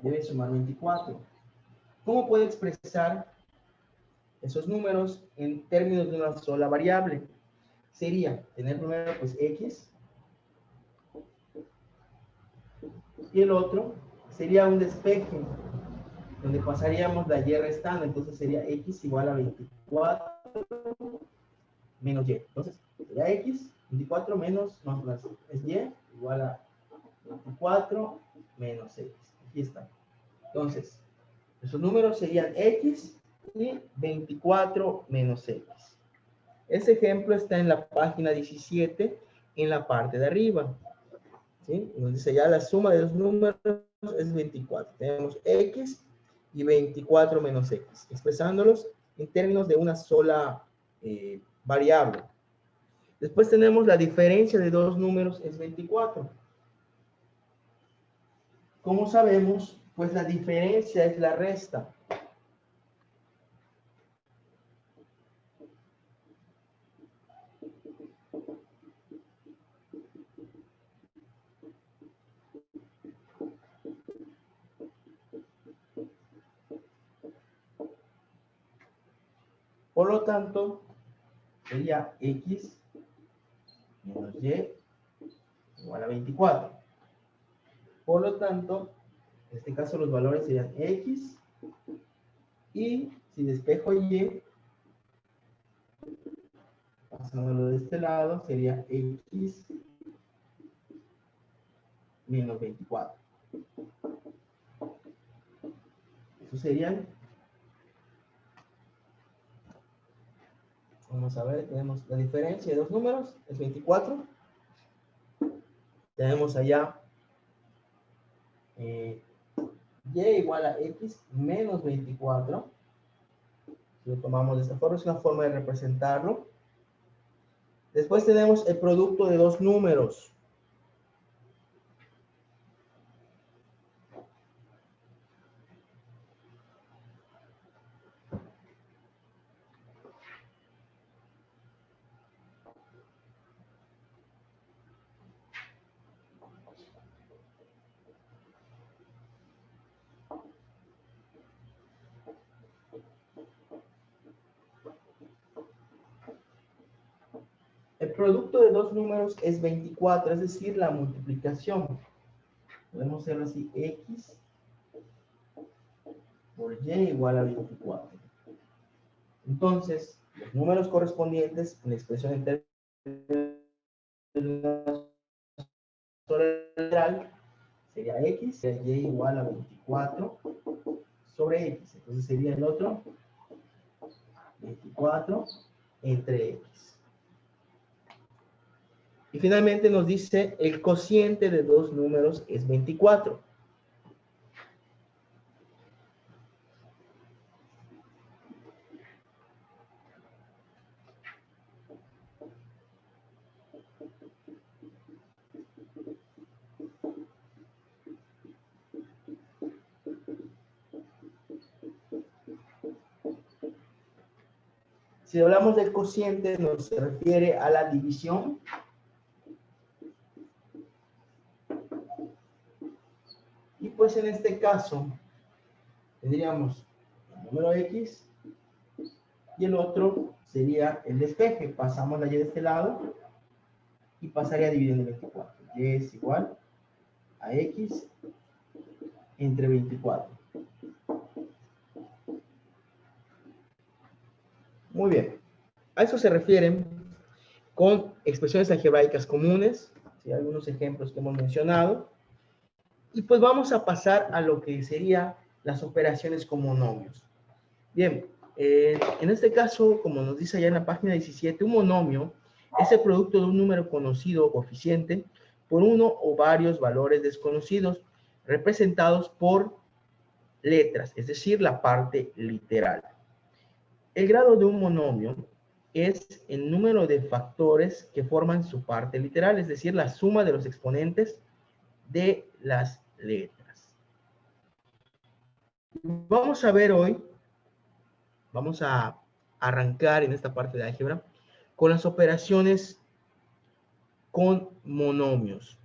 debe sumar 24. ¿Cómo puedo expresar esos números en términos de una sola variable? Sería tener primero pues X y el otro sería un despeje donde pasaríamos la Y restando, entonces sería X igual a 24 menos Y. Entonces sería X, 24 menos, no, es Y igual a 24 menos X. Aquí está. Entonces, esos números serían X y 24 menos X. Ese ejemplo está en la página 17, en la parte de arriba. ¿Sí? Nos dice ya la suma de los números es 24. Tenemos X y 24 menos X, expresándolos en términos de una sola variable. Después tenemos la diferencia de dos números es 24. ¿Cómo sabemos? Pues la diferencia es la resta. Por lo tanto, sería X menos Y igual a 24. Por lo tanto, en este caso los valores serían X y si despejo Y, pasándolo de este lado, sería X menos 24. Eso serían, vamos a ver, tenemos la diferencia de dos números, es 24. Tenemos allá Y igual a X menos 24. Si lo tomamos de esta forma, es una forma de representarlo. Después tenemos el producto de dos números. El producto de dos números es 24, es decir, la multiplicación. Podemos hacerlo así, X por Y igual a 24. Entonces, los números correspondientes en la expresión en términos literal sería X, sería Y igual a 24 sobre X. Entonces sería el otro 24 entre X. Y finalmente nos dice el cociente de dos números es 24. Si hablamos del cociente, nos se refiere a la división. Y pues en este caso, tendríamos el número X y el otro sería el despeje. Pasamos la Y de este lado y pasaría a dividir en 24. Y es igual a X entre 24. Muy bien. A eso se refieren con expresiones algebraicas comunes. ¿Sí? Algunos ejemplos que hemos mencionado. Y pues vamos a pasar a lo que serían las operaciones con monomios. Bien, en este caso, como nos dice allá en la página 17, un monomio es el producto de un número conocido o coeficiente por uno o varios valores desconocidos representados por letras, es decir, la parte literal. El grado de un monomio es el número de factores que forman su parte literal, es decir, la suma de los exponentes de las letras. Vamos a ver hoy, vamos a arrancar en esta parte de álgebra con las operaciones con monomios.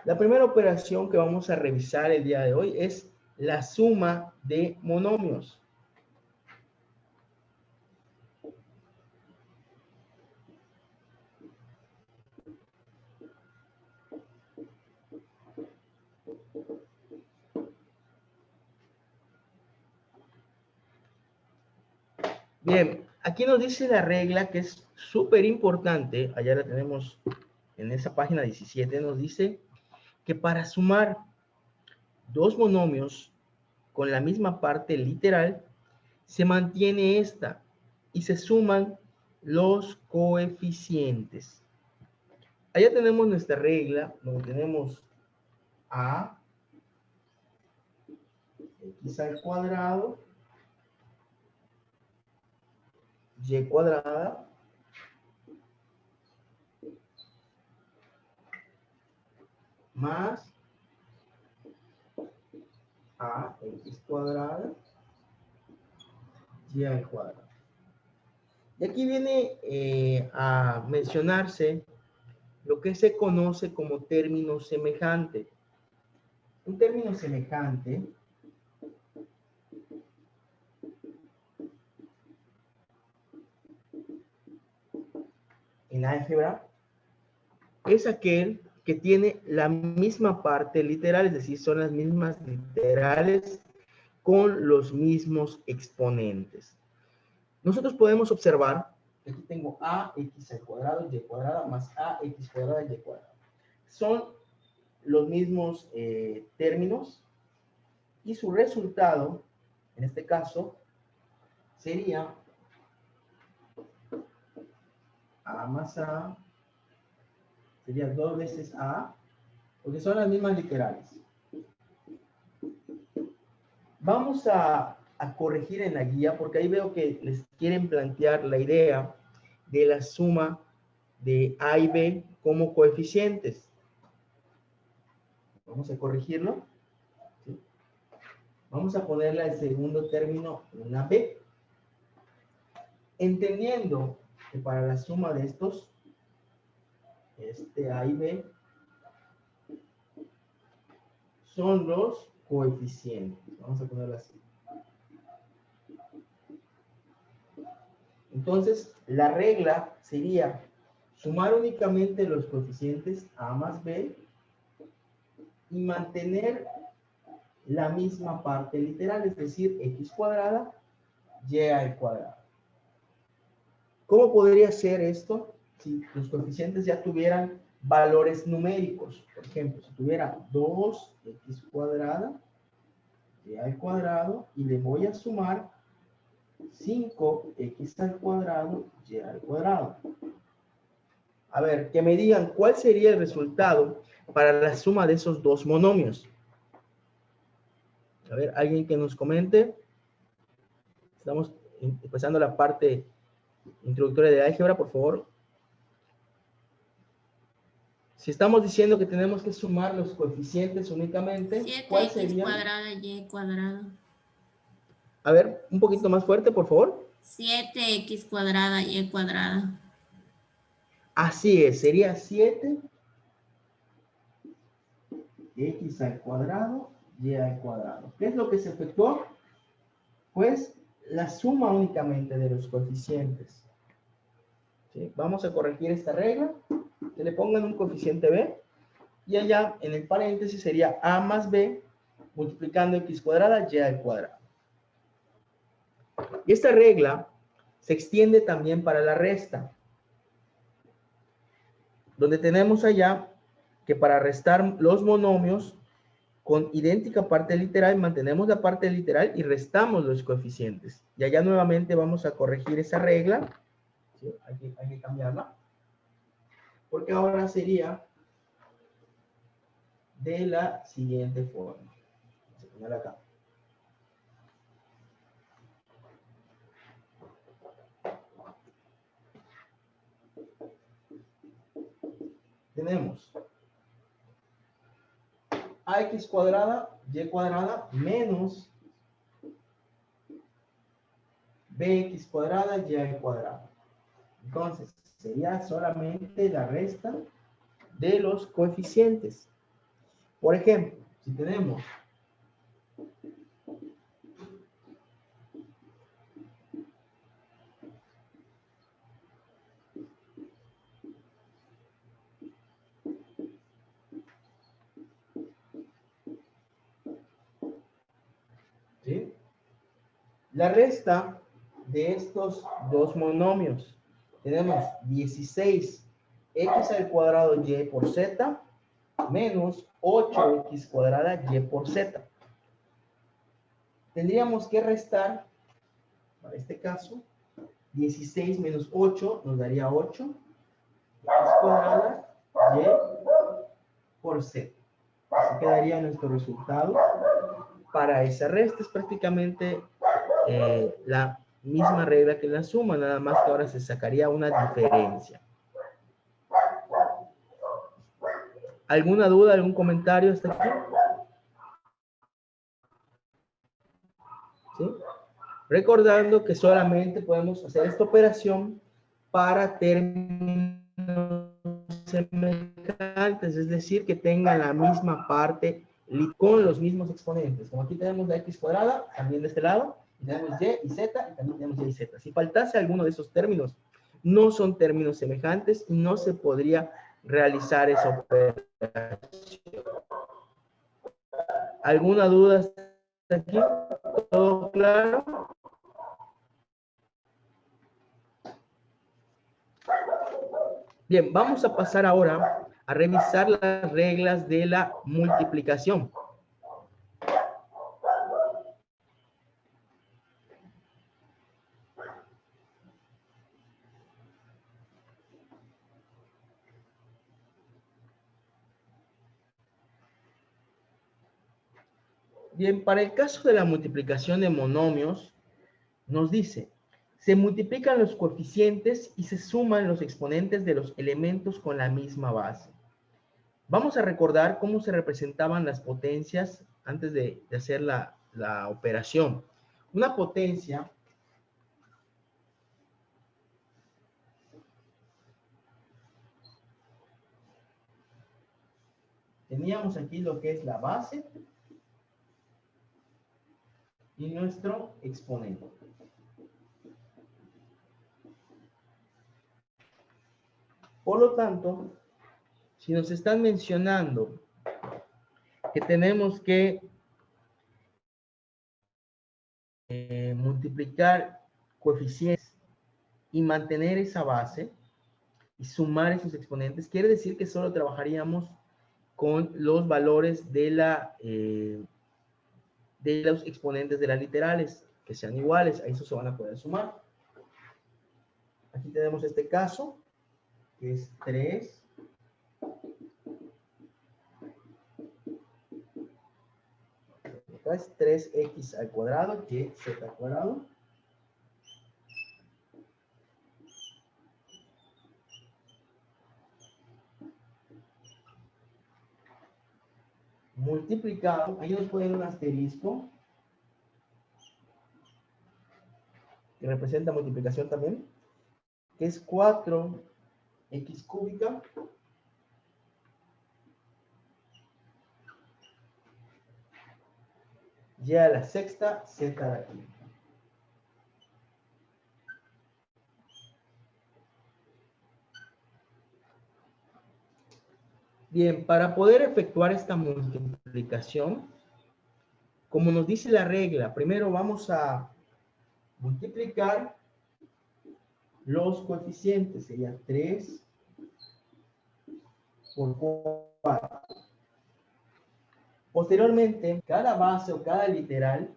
La primera operación que vamos a revisar el día de hoy es la suma de monomios. Bien, aquí nos dice la regla que es súper importante, allá la tenemos en esa página 17, nos dice que para sumar dos monomios con la misma parte literal, se mantiene esta y se suman los coeficientes. Allá tenemos nuestra regla, donde tenemos a x al cuadrado, y cuadrada, más a x cuadrada, y al cuadrado. Y aquí viene a mencionarse lo que se conoce como término semejante. Un término semejante en álgebra es aquel que tiene la misma parte literal, es decir, son las mismas literales con los mismos exponentes. Nosotros podemos observar, aquí tengo ax al cuadrado, y cuadrada, más ax cuadrada, y cuadrada. Son los mismos términos y su resultado, en este caso, sería a más a, sería 2 veces a, porque son las mismas literales. Vamos a corregir en la guía, porque ahí veo que les quieren plantear la idea de la suma de A y B como coeficientes. Vamos a corregirlo. ¿Sí? Vamos a ponerle al segundo término una B. Entendiendo que para la suma de estos, A y B, son los coeficientes. Vamos a ponerlo así. Entonces, la regla sería sumar únicamente los coeficientes A más B y mantener la misma parte literal, es decir, x cuadrada, y al cuadrado. ¿Cómo podría ser esto si los coeficientes ya tuvieran valores numéricos? Por ejemplo, si tuviera 2x cuadrada, y al cuadrado, y le voy a sumar 5x al cuadrado, y al cuadrado. A ver, que me digan cuál sería el resultado para la suma de esos dos monomios. A ver, alguien que nos comente. Estamos empezando la parte introductoria de álgebra, por favor. Si estamos diciendo que tenemos que sumar los coeficientes únicamente, ¿cuál 7x sería? cuadrada y cuadrado. A ver, un poquito más fuerte, por favor. 7x cuadrada y cuadrada. Así es, sería 7x al cuadrado y al cuadrado. ¿Qué es lo que se efectuó? Pues la suma únicamente de los coeficientes. ¿Sí? Vamos a corregir esta regla. Que le pongan un coeficiente b. Y allá en el paréntesis sería a más b multiplicando x cuadrada y al cuadrado. Y esta regla se extiende también para la resta. Donde tenemos allá que para restar los monomios con idéntica parte literal, mantenemos la parte literal y restamos los coeficientes. Y allá nuevamente vamos a corregir esa regla. ¿Sí? Hay que cambiarla. Porque ahora sería de la siguiente forma. Vamos a ponerla acá. Tenemos ax cuadrada, y cuadrada, menos bx cuadrada, y al cuadrado. Entonces, sería solamente la resta de los coeficientes. Por ejemplo, si tenemos ¿sí? La resta de estos dos monomios, tenemos 16x al cuadrado y por z menos 8x cuadrada y por z. Tendríamos que restar, para este caso, 16 menos 8 nos daría 8, x cuadrada y por z. Así quedaría nuestro resultado para esa resta. Es prácticamente la misma regla que la suma, nada más que ahora se sacaría una diferencia. ¿Alguna duda, algún comentario hasta aquí? ¿Sí? Recordando que solamente podemos hacer esta operación para términos semejantes, es decir, que tengan la misma parte con los mismos exponentes. Como aquí tenemos la x cuadrada, también de este lado, y tenemos y y z, y también tenemos y y z. Si faltase alguno de esos términos, no son términos semejantes y no se podría realizar esa operación. ¿Alguna duda hasta aquí? ¿Todo claro? Bien, vamos a pasar ahora a revisar las reglas de la multiplicación. Bien, para el caso de la multiplicación de monomios, nos dice, se multiplican los coeficientes y se suman los exponentes de los elementos con la misma base. Vamos a recordar cómo se representaban las potencias antes de hacer la operación. Una potencia teníamos aquí lo que es la base y nuestro exponente. Por lo tanto, si nos están mencionando que tenemos que multiplicar coeficientes y mantener esa base y sumar esos exponentes, quiere decir que solo trabajaríamos con los valores de los exponentes de las literales, que sean iguales, a eso se van a poder sumar. Aquí tenemos este caso, que es 3. Acá es 3x al cuadrado, y z al cuadrado. multiplicado, ahí nos ponen un asterisco, que representa multiplicación también, que es 4x cúbica y a la sexta z a la quinta. Bien, para poder efectuar esta multiplicación, como nos dice la regla, primero vamos a multiplicar los coeficientes. Sería 3 por 4. Posteriormente, cada base o cada literal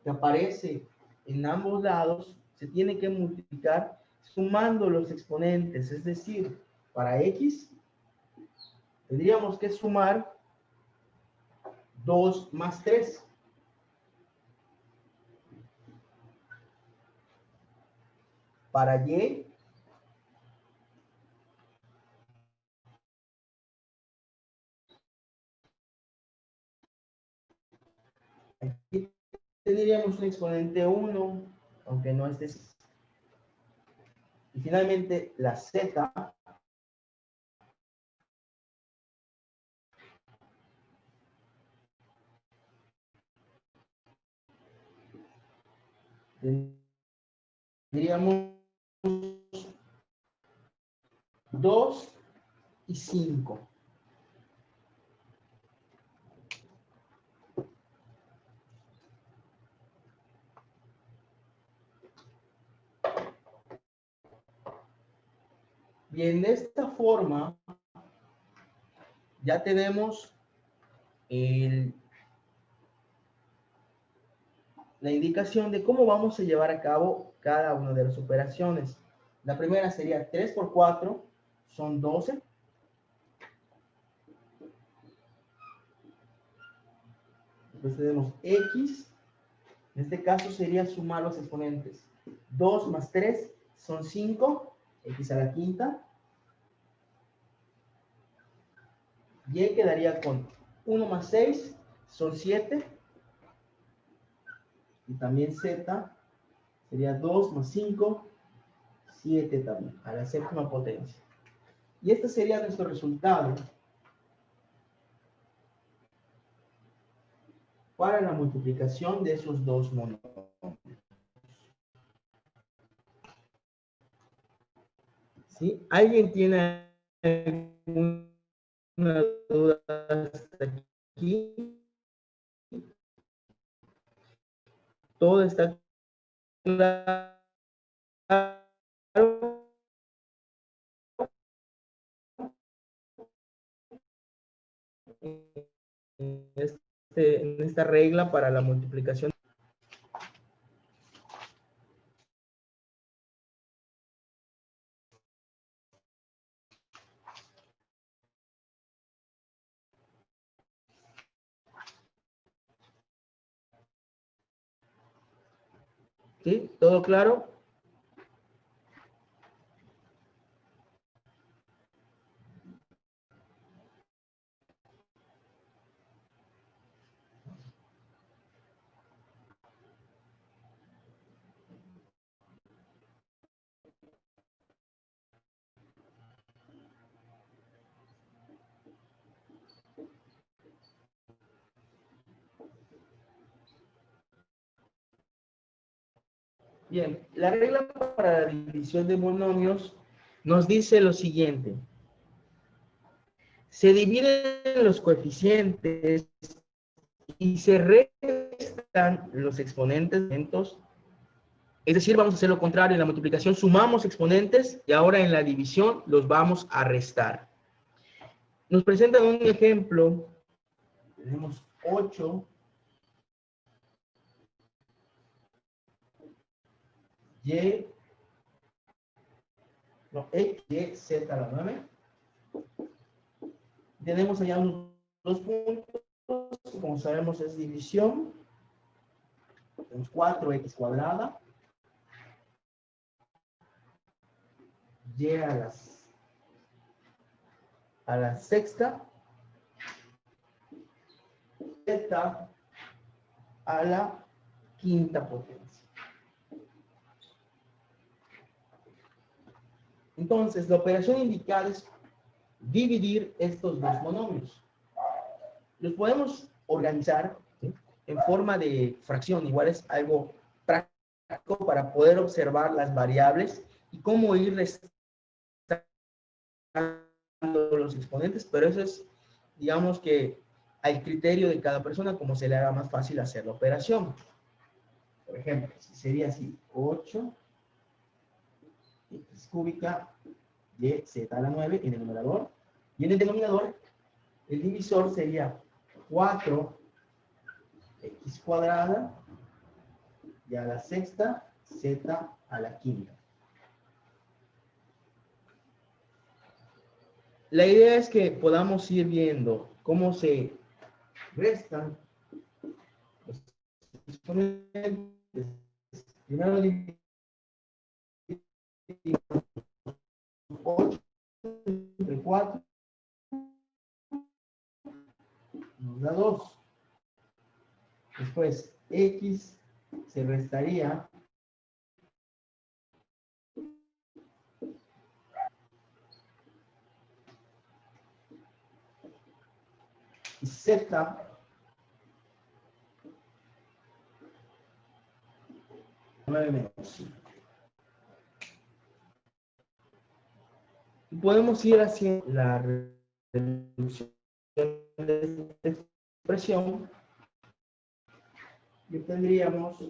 que aparece en ambos lados se tiene que multiplicar sumando los exponentes. Es decir, para x tendríamos que sumar 2 más 3. Para y, aquí tendríamos un exponente 1, aunque no esté. Y finalmente la z tendríamos 2 y 5. Bien, de esta forma ya tenemos la indicación de cómo vamos a llevar a cabo cada una de las operaciones. La primera sería 3 por 4, son 12. Después tenemos x, en este caso sería sumar los exponentes. 2 más 3 son 5, x a la quinta. Y quedaría con 1 más 6 son 7. Y también z sería 2 más 5, 7 también, a la séptima potencia. Y este sería nuestro resultado para la multiplicación de esos dos monomios. ¿Sí? ¿Alguien tiene alguna duda hasta aquí? ¿Todo está claro? En esta regla para la multiplicación. ¿Sí? ¿Todo claro? Bien, la regla para la división de monomios nos dice lo siguiente. Se dividen los coeficientes y se restan los exponentes. Es decir, vamos a hacer lo contrario. En la multiplicación sumamos exponentes y ahora en la división los vamos a restar. Nos presentan un ejemplo. Tenemos 8 x, y, z a la 9. Tenemos allá unos dos puntos, como sabemos es división. Tenemos 4x cuadrada. Y a la sexta. a la quinta potencia. Entonces, la operación indicada es dividir estos dos monomios. Los podemos organizar, ¿sí?, en forma de fracción. Igual es algo práctico para poder observar las variables y cómo ir restando los exponentes, pero eso es, digamos que, al criterio de cada persona, como se le haga más fácil hacer la operación. Por ejemplo, sería así: 8 x cúbica de z a la 9 en el numerador, y en el denominador el divisor sería 4 x cuadrada y a la sexta z a la quinta. La idea es que podamos ir viendo cómo se restan los exponentes. Primero dividimos 8 entre 4, nos da 2. Después, x se restaría y z 9 menos 5. Y podemos ir haciendo la reducción de esta expresión y tendríamos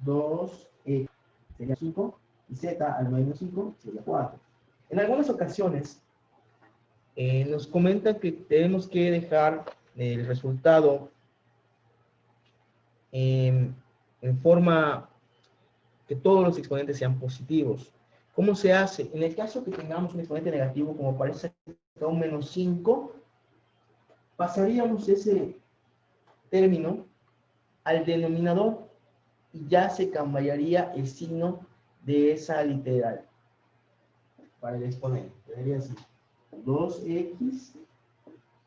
2x sería 5 y z al menos 5 sería 4. En algunas ocasiones nos comentan que tenemos que dejar el resultado en forma que todos los exponentes sean positivos. ¿Cómo se hace? En el caso que tengamos un exponente negativo, como parece acá un menos 5, pasaríamos ese término al denominador y ya se cambiaría el signo de esa literal para el exponente. Quedaría así: 2x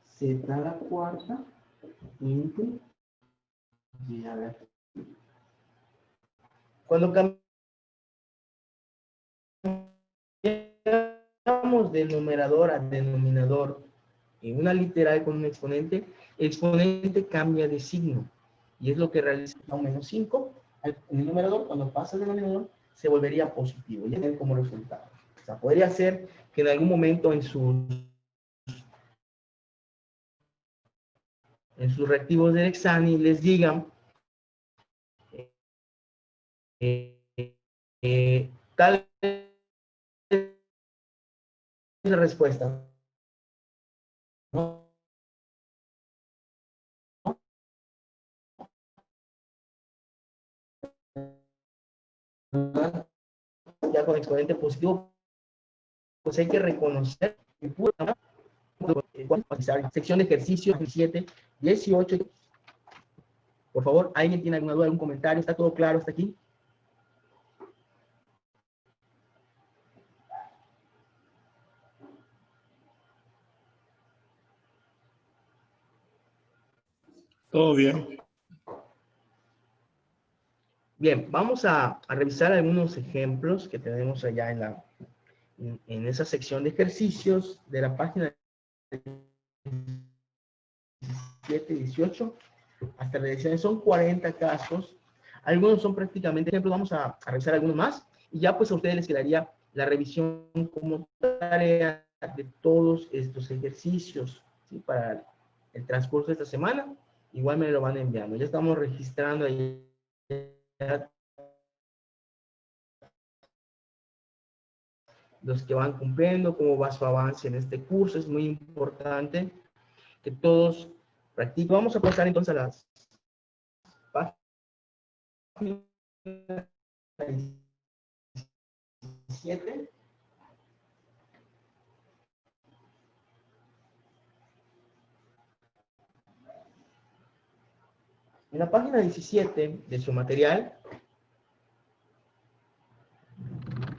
z a la cuarta entre y a la quinta. Cuando cambiamos de numerador a denominador en una literal con un exponente, el exponente cambia de signo. Y es lo que realiza un menos 5. En el numerador, cuando pasa el denominador, se volvería positivo. Y es como resultado. O sea, podría ser que en algún momento en sus reactivos del examen les digan tal es la respuesta, ¿no? Ya con exponente positivo, pues hay que reconocer que pudo sección de ejercicio 17, 18. Por favor, ¿alguien tiene alguna duda, algún comentario? ¿Está todo claro hasta aquí? Todo bien. Bien, vamos a revisar algunos ejemplos que tenemos allá en esa sección de ejercicios de la página 17, 18, hasta reacciones. Son 40 casos. Algunos son prácticamente ejemplos. Vamos a revisar algunos más. Y ya pues a ustedes les quedaría la revisión como tarea de todos estos ejercicios, ¿sí?, para el transcurso de esta semana. Igual me lo van enviando. Ya estamos registrando ahí los que van cumpliendo, cómo va su avance en este curso. Es muy importante que todos practiquen. Vamos a pasar entonces a las páginas 17. En la página 17 de su material,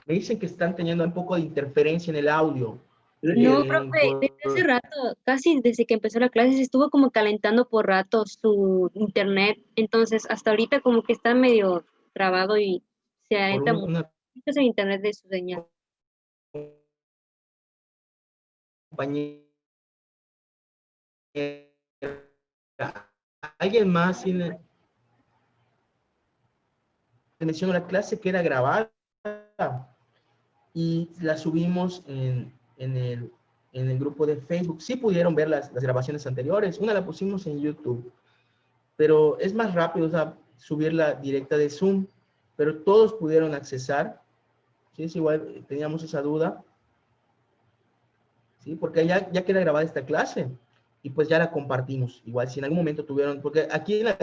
me dicen que están teniendo un poco de interferencia en el audio. No, profe. Hace rato, casi desde que empezó la clase, se estuvo como calentando por ratos su internet, entonces hasta ahorita como que está medio trabado y se por aenta mucho. una Es el internet de su señal. compañera. ¿Alguien más mencionó la clase que era grabada y la subimos en el grupo de Facebook? Sí pudieron ver las grabaciones anteriores, una la pusimos en YouTube, pero es más rápido, o sea, subirla directa de Zoom, pero todos pudieron accesar, ¿sí? Es igual, teníamos esa duda, ¿sí? Porque ya queda grabada esta clase y pues ya la compartimos, igual si en algún momento tuvieron, porque aquí en la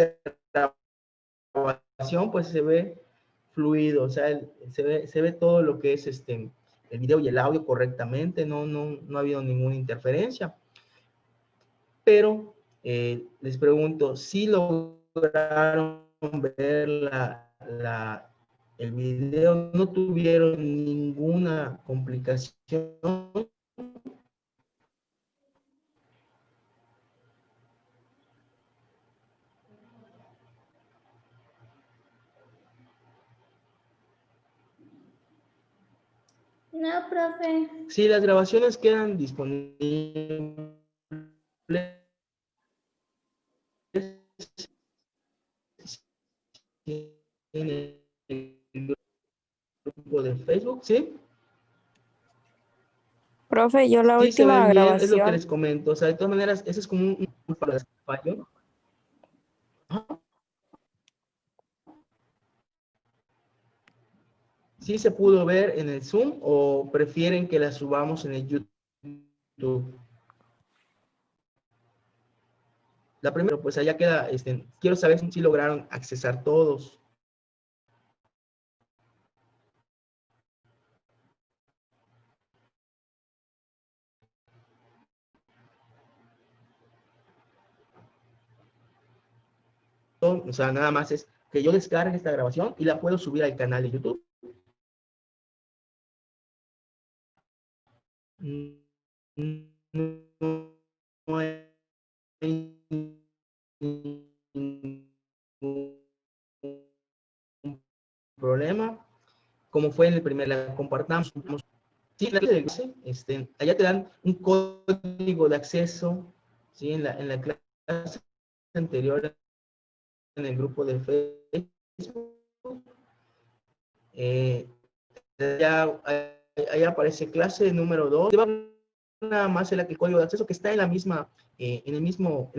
grabación pues se ve fluido, o sea, se ve todo lo que es el video y el audio correctamente, no ha habido ninguna interferencia. Pero les pregunto, si lograron ver el video, no tuvieron ninguna complicación. No, profe. Si las grabaciones quedan disponibles en el grupo de Facebook, ¿sí? Profe, yo la Sí, se última ven bien, es lo que grabación. les comento. O sea, de todas maneras, ese es como un fallo. Ajá. ¿Sí se pudo ver en el Zoom o prefieren que la subamos en el YouTube? La primera, pues allá queda, quiero saber si lograron accesar todos. O sea, nada más es que yo descargue esta grabación y la puedo subir al canal de YouTube. No hay ningún problema. Como fue en el primer, la compartamos. Sí, allá te dan un código de acceso, ¿sí? En la clase anterior, en el grupo de Facebook, eh, allá aparece clase número 2, nada más el código de acceso que está en la misma, en la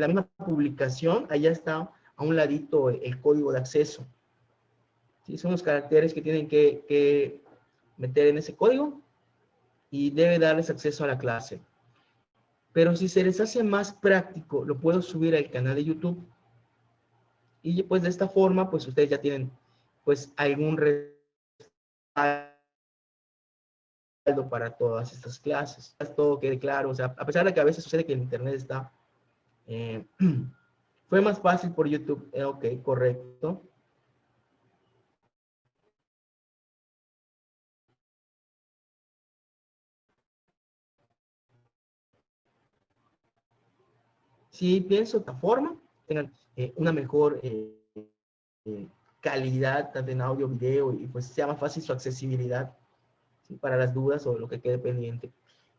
misma publicación, allá está a un ladito el código de acceso. ¿Sí? Son los caracteres que tienen que meter en ese código y debe darles acceso a la clase. Pero si se les hace más práctico, lo puedo subir al canal de YouTube. Y pues de esta forma, pues ustedes ya tienen pues algún respaldo para todas estas clases. Todo quede claro. O sea, a pesar de que a veces sucede que el internet está... fue más fácil por YouTube. Ok, correcto. Sí, pienso de esta forma, tengan una mejor calidad, tanto en audio, video, y pues sea más fácil su accesibilidad, ¿sí? Para las dudas o lo que quede pendiente.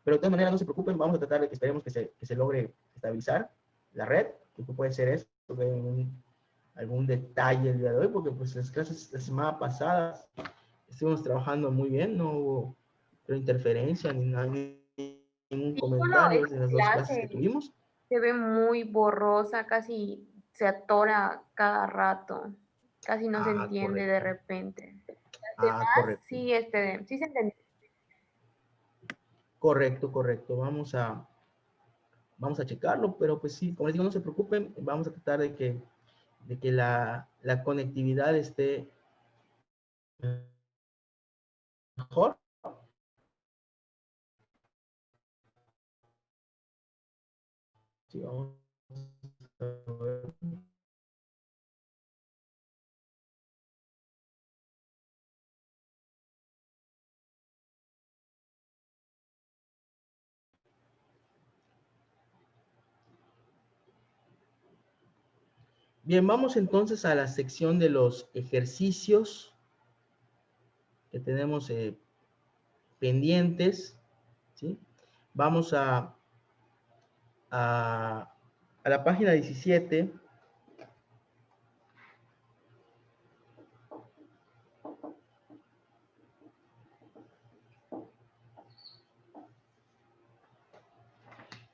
Pero de todas maneras, no se preocupen, vamos a tratar de que esperemos que se logre estabilizar la red, que puede ser esto, algún detalle el día de hoy, porque pues las clases la semana pasada estuvimos trabajando muy bien, no hubo interferencia ni nada, ni ningún Bueno, comentario esta de las dos clases que clase tuvimos. se ve muy borrosa, casi se atora cada rato, casi no se entiende de Correcto. repente. Las demás Correcto. sí, sí se entiende. Correcto, correcto. Vamos a checarlo, pero pues sí, como les digo, no se preocupen, vamos a tratar de que la conectividad esté mejor. Sí, vamos a ver. Bien, vamos entonces a la sección de los ejercicios que tenemos pendientes, ¿sí? Vamos a la página 17.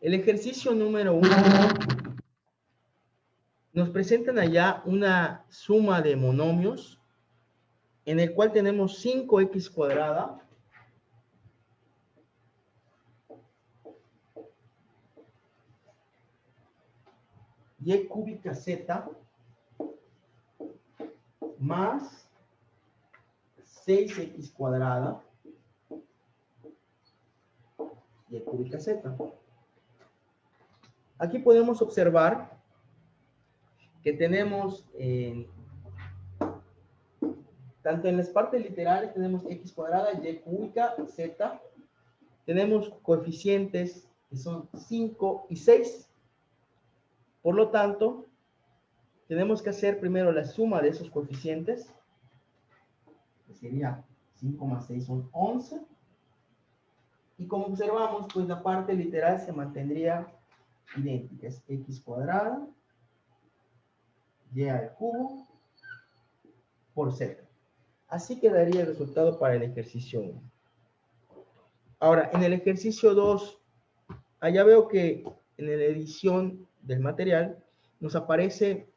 El ejercicio número 1 nos presentan allá una suma de monomios en el cual tenemos 5x cuadrada y cúbica z más 6x cuadrada y cúbica z. Aquí podemos observar que tenemos, tanto en las partes literales tenemos x cuadrada, y cúbica, z. Tenemos coeficientes que son 5 y 6. Por lo tanto, tenemos que hacer primero la suma de esos coeficientes, que sería 5 más 6 son 11. Y como observamos, pues la parte literal se mantendría idéntica. Es x cuadrada, y al cubo, por z. Así quedaría el resultado para el ejercicio 1. Ahora, en el ejercicio 2, allá veo que en la edición del material nos aparece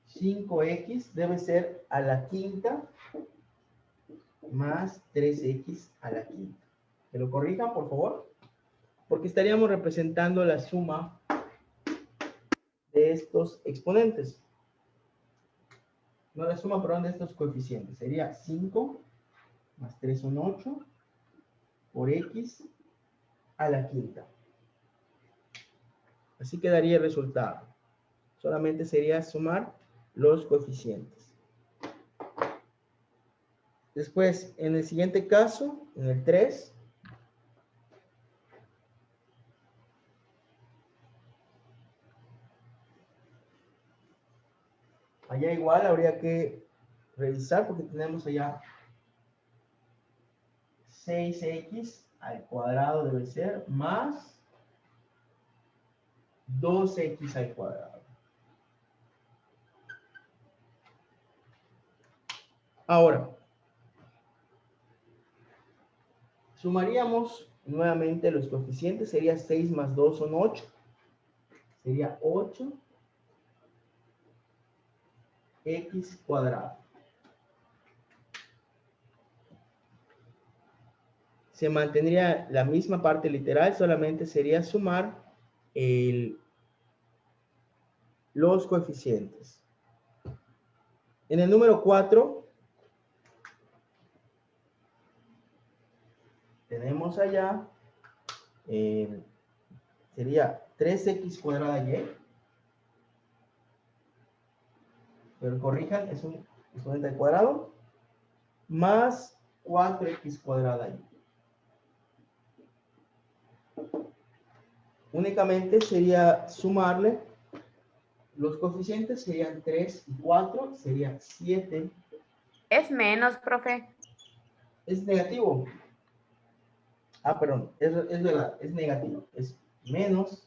(5x) debe ser a la quinta más 3x a la quinta. ¿Que lo corrijan, por favor? Porque estaríamos representando la suma de estos exponentes. No, la suma, perdón, de estos coeficientes. Sería 5 más 3 son 8 por x a la quinta. Así quedaría el resultado. Solamente sería sumar los coeficientes. Después, en el siguiente caso, en el 3, allá igual habría que revisar porque tenemos allá 6x al cuadrado debe ser más 2x al cuadrado. Ahora, sumaríamos nuevamente los coeficientes. Sería 6 más 2 son 8. Sería 8x cuadrado. Se mantendría la misma parte literal, solamente sería sumar los coeficientes. En el número 4, tenemos allá, sería 3x cuadrada y. Pero corrijan, es un exponente al cuadrado, más 4x cuadrada y. Únicamente sería sumarle los coeficientes, serían 3 y 4, sería 7. Es menos, profe. Es negativo. Ah, perdón, es verdad, es negativo. Es menos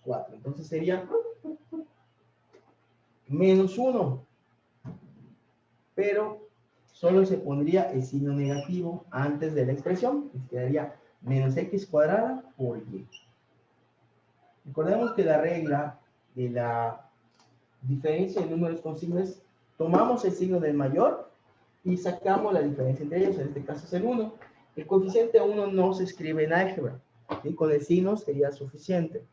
4. Entonces sería menos 1. Pero solo se pondría el signo negativo antes de la expresión. Y quedaría menos x cuadrada por y. Recordemos que la regla de la diferencia de números con signos, tomamos el signo del mayor y sacamos la diferencia entre ellos. En este caso es el 1. El coeficiente 1 no se escribe en álgebra. ¿Sí? Con el signo sería suficiente.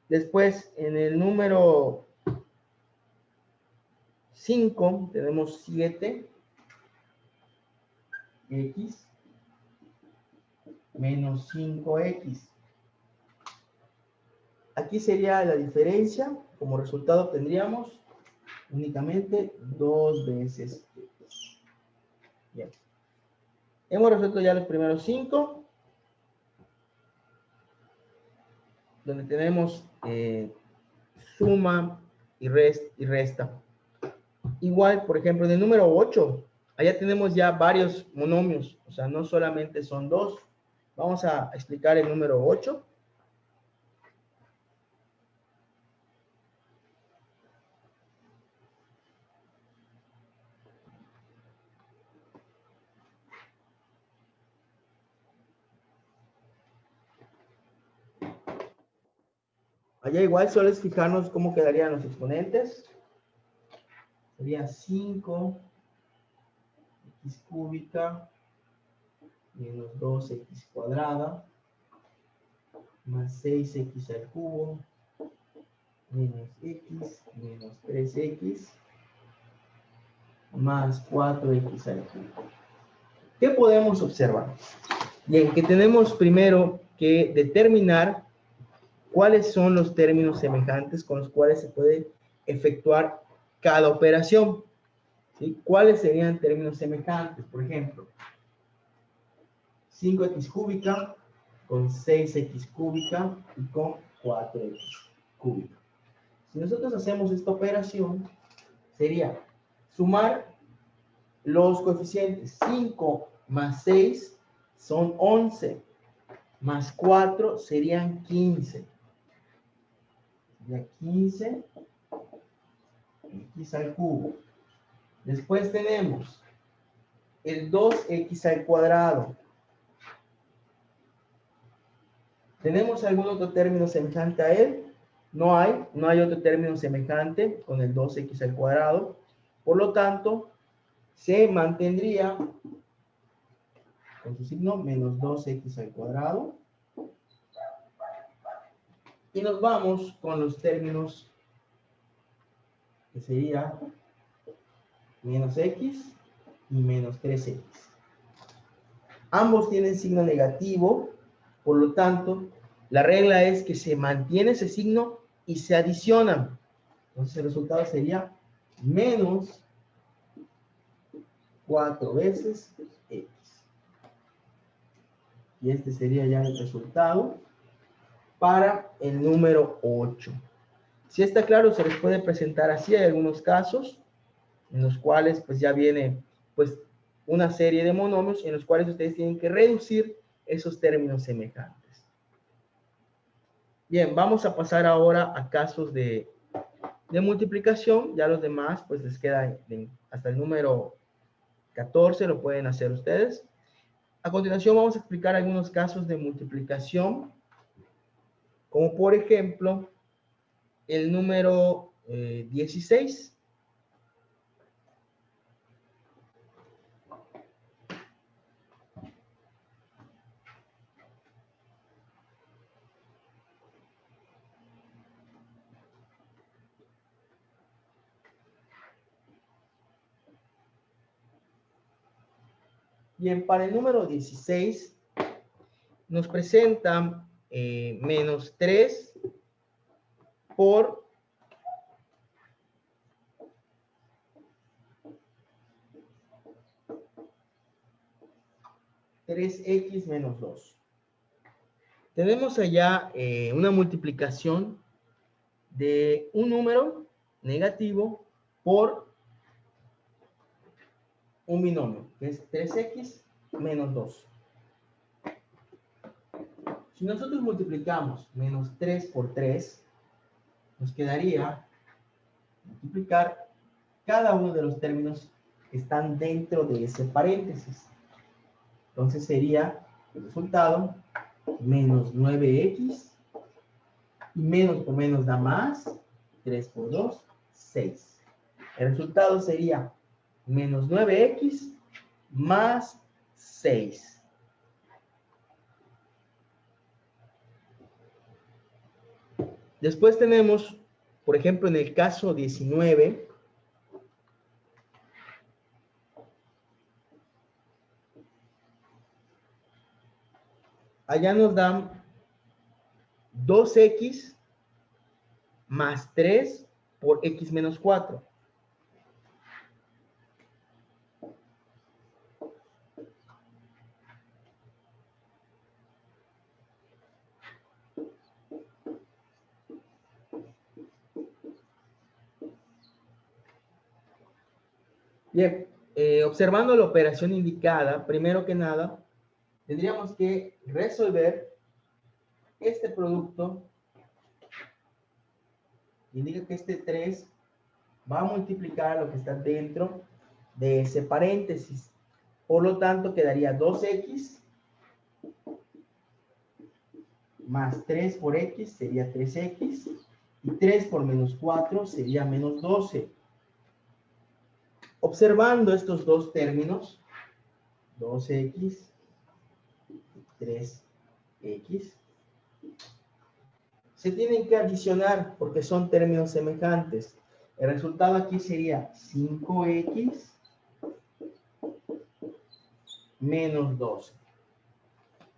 Después, en el número 5, tenemos 7x menos 5x. Aquí sería la diferencia. Como resultado tendríamos únicamente 2 veces x. Bien. Hemos resuelto ya los primeros 5. donde tenemos suma y resta. Igual, por ejemplo, en el número 8, allá tenemos ya varios monomios, o sea, no solamente son dos. Vamos a explicar el número 8. Allá igual solo es fijarnos cómo quedarían los exponentes. Sería 5x cúbica menos 2x cuadrada más 6x al cubo menos x menos 3x más 4x al cubo. ¿Qué podemos observar? Bien, que tenemos primero que determinar cuáles son los términos semejantes con los cuales se puede efectuar cada operación. ¿Sí? ¿Cuáles serían términos semejantes? Por ejemplo, 5x cúbica con 6x cúbica y con 4x cúbica. Si nosotros hacemos esta operación, sería sumar los coeficientes. 5 más 6 son 11, más 4 serían 15. Sería 15 x al cubo. Después tenemos el 2x al cuadrado. ¿Tenemos algún otro término semejante a él? No hay otro término semejante con el 2x al cuadrado. Por lo tanto, se mantendría con su signo menos 2x al cuadrado. Y nos vamos con los términos que sería menos x y menos 3x. Ambos tienen signo negativo, por lo tanto, la regla es que se mantiene ese signo y se adicionan. Entonces el resultado sería menos 4 veces x. Y este sería ya el resultado para el número 8. Si está claro, se les puede presentar así. Hay algunos casos en los cuales pues ya viene pues una serie de monomios en los cuales ustedes tienen que reducir esos términos semejantes. Bien, vamos a pasar ahora a casos de multiplicación. Ya los demás pues les queda hasta el número 14, lo pueden hacer ustedes. A continuación vamos a explicar algunos casos de multiplicación, como por ejemplo el número 16. Bien, para el número 16 nos presentan menos 3 por 3x menos 2. Tenemos allá una multiplicación de un número negativo por un binomio, que es 3x menos 2. Si nosotros multiplicamos menos 3 por 3, nos quedaría multiplicar cada uno de los términos que están dentro de ese paréntesis. Entonces sería el resultado menos 9x, y menos por menos da más, 3 por 2, 6. El resultado sería menos 9x más 6. Después tenemos, por ejemplo, en el caso 19, allá nos dan 2x más 3 por x menos 4. Bien, observando la operación indicada, primero que nada, tendríamos que resolver este producto. Indica que este 3 va a multiplicar lo que está dentro de ese paréntesis. Por lo tanto, quedaría 2x más 3 por x sería 3x. Y 3 por menos 4 sería menos 12. Observando estos dos términos, 2x, 3x, se tienen que adicionar porque son términos semejantes. El resultado aquí sería 5x menos 12.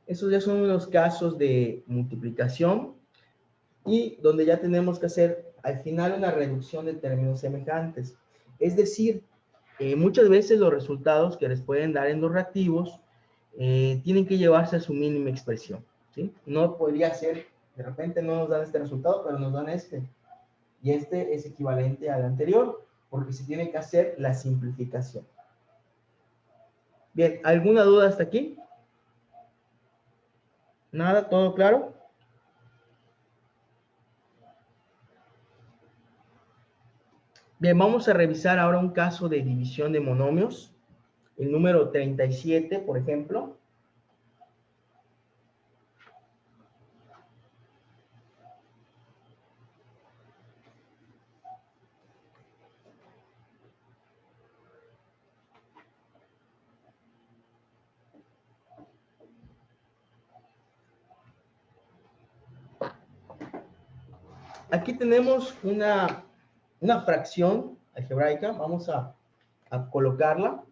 Esos ya son los casos de multiplicación y donde ya tenemos que hacer al final una reducción de términos semejantes. Es decir, muchas veces los resultados que les pueden dar en los reactivos tienen que llevarse a su mínima expresión, ¿sí? No podría ser, de repente no nos dan este resultado, pero nos dan este. Y este es equivalente al anterior, porque se tiene que hacer la simplificación. Bien, ¿alguna duda hasta aquí? ¿Nada? ¿Todo claro? Bien, vamos a revisar ahora un caso de división de monomios. El número 37, por ejemplo. Aquí tenemos una fracción algebraica. Vamos a colocarla.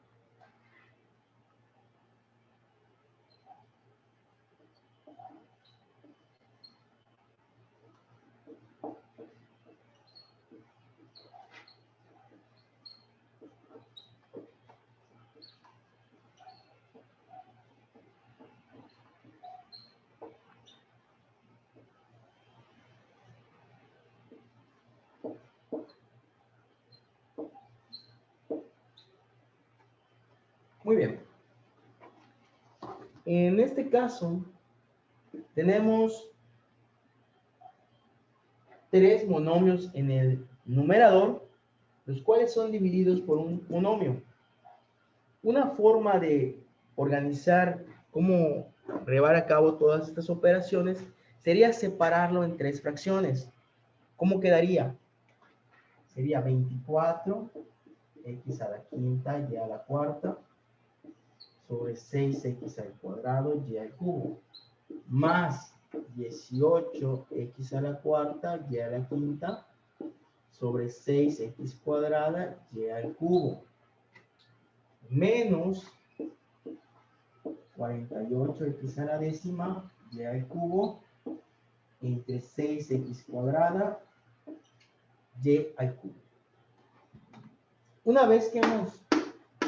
Muy bien. En este caso, tenemos 3 monomios en el numerador, los cuales son divididos por un monomio. Una forma de organizar cómo llevar a cabo todas estas operaciones sería separarlo en 3 fracciones. ¿Cómo quedaría? Sería 24, x a la quinta, y a la cuarta, sobre 6x al cuadrado, y al cubo, más 18x a la cuarta, y a la quinta, sobre 6x cuadrada, y al cubo, menos 48x a la décima, y al cubo, entre 6x cuadrada, y al cubo. Una vez que hemos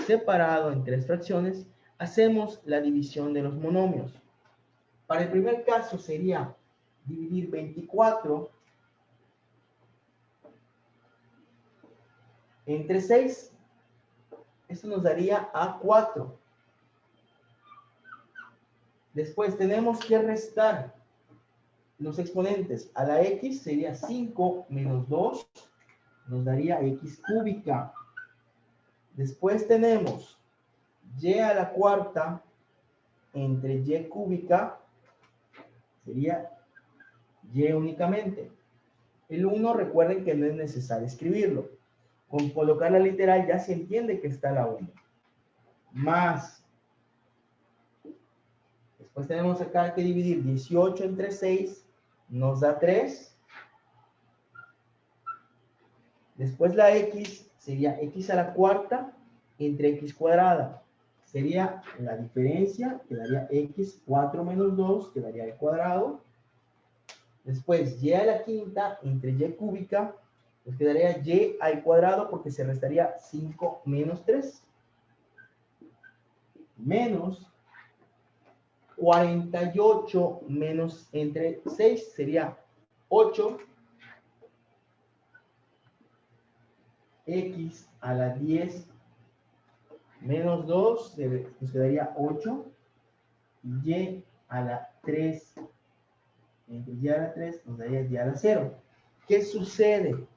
separado en 3 fracciones, hacemos la división de los monomios. Para el primer caso sería dividir 24 entre 6. Esto nos daría A4. Después tenemos que restar los exponentes. A la X sería 5 menos 2. Nos daría X cúbica. Después tenemos Y a la cuarta entre Y cúbica. Sería Y únicamente. El 1, recuerden que no es necesario escribirlo. Con colocar la literal ya se entiende que está la 1. Más. Después tenemos acá que dividir 18 entre 6. Nos da 3. Después la X sería X a la cuarta entre X cuadrada. Sería la diferencia, quedaría X, 4 menos 2, quedaría al cuadrado. Después Y a la quinta entre Y cúbica, nos quedaría Y al cuadrado porque se restaría 5 menos 3. Menos 48 menos entre 6 sería 8. X a la 10 Menos 2, nos quedaría 8. Y a la 3. Entre y a la 3 nos daría y a la 0. ¿Qué sucede?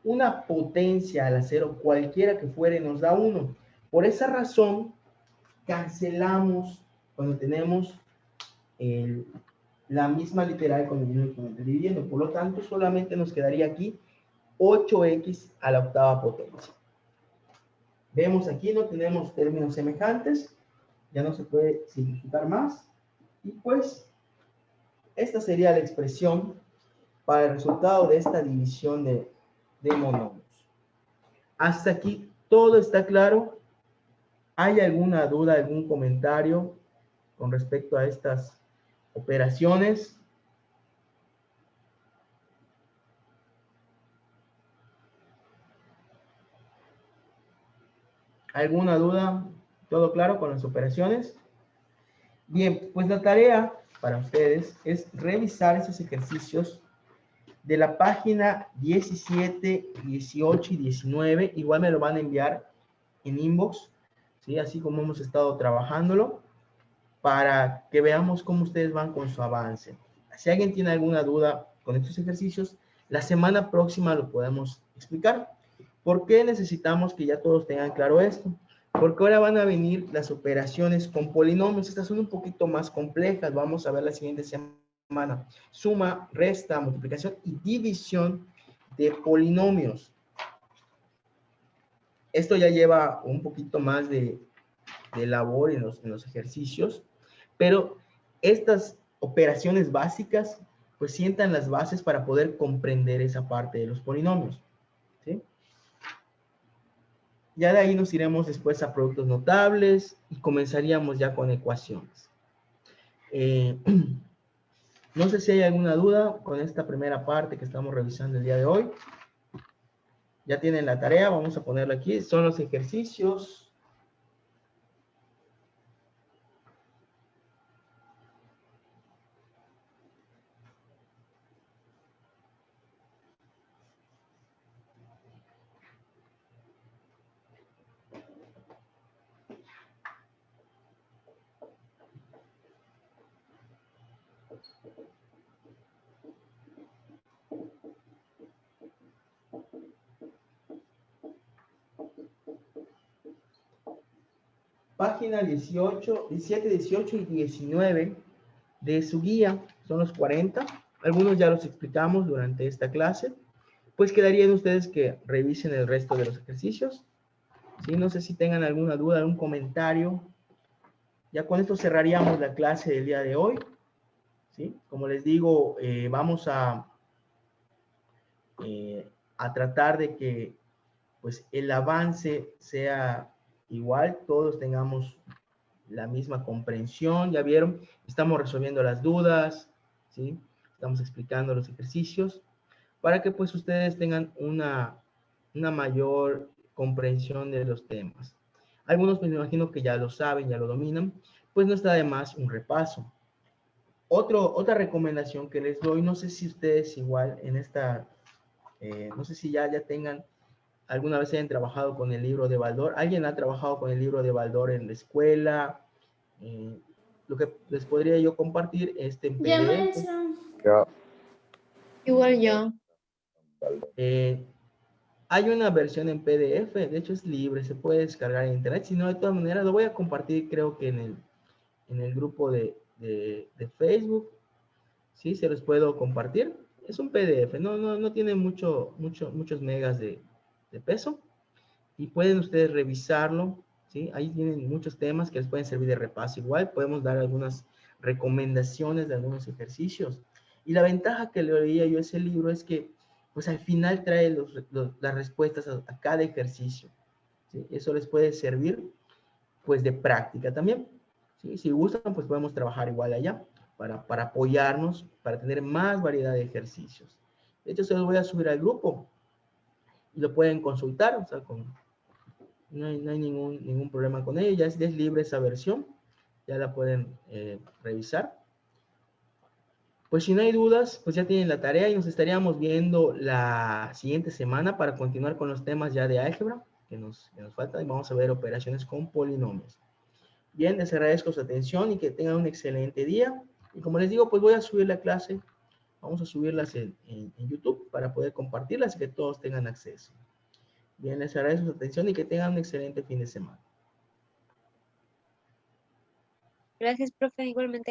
Una potencia a la 0, cualquiera que fuere, nos da 1. Por esa razón, cancelamos cuando tenemos la misma literal con el dividiendo. Por lo tanto, solamente nos quedaría aquí 8x a la octava potencia. Vemos aquí, no tenemos términos semejantes. Ya no se puede simplificar más. Y pues, esta sería la expresión para el resultado de esta división de monomios. Hasta aquí, ¿todo está claro? ¿Hay alguna duda, algún comentario con respecto a estas operaciones? ¿Alguna duda? ¿Todo claro con las operaciones? Bien, pues la tarea para ustedes es revisar esos ejercicios de la página 17, 18 y 19. Igual me lo van a enviar en inbox, ¿sí? Así como hemos estado trabajándolo, para que veamos cómo ustedes van con su avance. Si alguien tiene alguna duda con estos ejercicios, la semana próxima lo podemos explicar. ¿Por qué necesitamos que ya todos tengan claro esto? Porque ahora van a venir las operaciones con polinomios. Estas son un poquito más complejas. Vamos a ver la siguiente semana. Suma, resta, multiplicación y división de polinomios. Esto ya lleva un poquito más de labor en los ejercicios, pero estas operaciones básicas pues sientan las bases para poder comprender esa parte de los polinomios, ¿sí? Ya de ahí nos iremos después a productos notables y comenzaríamos ya con ecuaciones. No sé si hay alguna duda con esta primera parte que estamos revisando el día de hoy. Ya tienen la tarea, vamos a ponerla aquí. Son los ejercicios. Página 18, 17, 18 y 19 de su guía, son los 40. Algunos ya los explicamos durante esta clase. Pues quedarían ustedes que revisen el resto de los ejercicios. ¿Sí? No sé si tengan alguna duda, algún comentario. Ya con esto cerraríamos la clase del día de hoy. ¿Sí? Como les digo, vamos a tratar de que pues, el avance sea igual, todos tengamos la misma comprensión. Ya vieron, estamos resolviendo las dudas, ¿sí? Estamos explicando los ejercicios para que pues ustedes tengan una mayor comprensión de los temas. Algunos pues me imagino que ya lo saben, ya lo dominan, pues no está de más un repaso. Otra recomendación que les doy, no sé si ustedes igual en esta, no sé si ya tengan, alguna vez hayan trabajado con el libro de Baldor. ¿Alguien ha trabajado con el libro de Baldor en la escuela? Lo que les podría yo compartir en PDF. Yo. Igual yo. Hay una versión en PDF, de hecho es libre, se puede descargar en internet. Si no, de todas maneras, lo voy a compartir creo que en el grupo de Facebook. Sí, se los puedo compartir. Es un PDF, no tiene muchos megas de peso. Y pueden ustedes revisarlo, ¿sí? Ahí tienen muchos temas que les pueden servir de repaso. Igual podemos dar algunas recomendaciones de algunos ejercicios. Y la ventaja que le leía yo a ese libro es que, pues al final trae las respuestas a cada ejercicio, ¿sí? Eso les puede servir, pues de práctica también, ¿sí? Si gustan, pues podemos trabajar igual allá para apoyarnos, para tener más variedad de ejercicios. De hecho, se los voy a subir al grupo y lo pueden consultar, o sea, no hay ningún problema con ello, ya es libre esa versión, ya la pueden revisar. Pues si no hay dudas, pues ya tienen la tarea y nos estaríamos viendo la siguiente semana para continuar con los temas ya de álgebra. que nos faltan y vamos a ver operaciones con polinomios. Bien, les agradezco su atención y que tengan un excelente día. Y como les digo, pues voy a subir la clase. Vamos a subirlas en YouTube para poder compartirlas y que todos tengan acceso. Bien, les agradezco su atención y que tengan un excelente fin de semana. Gracias, profe, igualmente.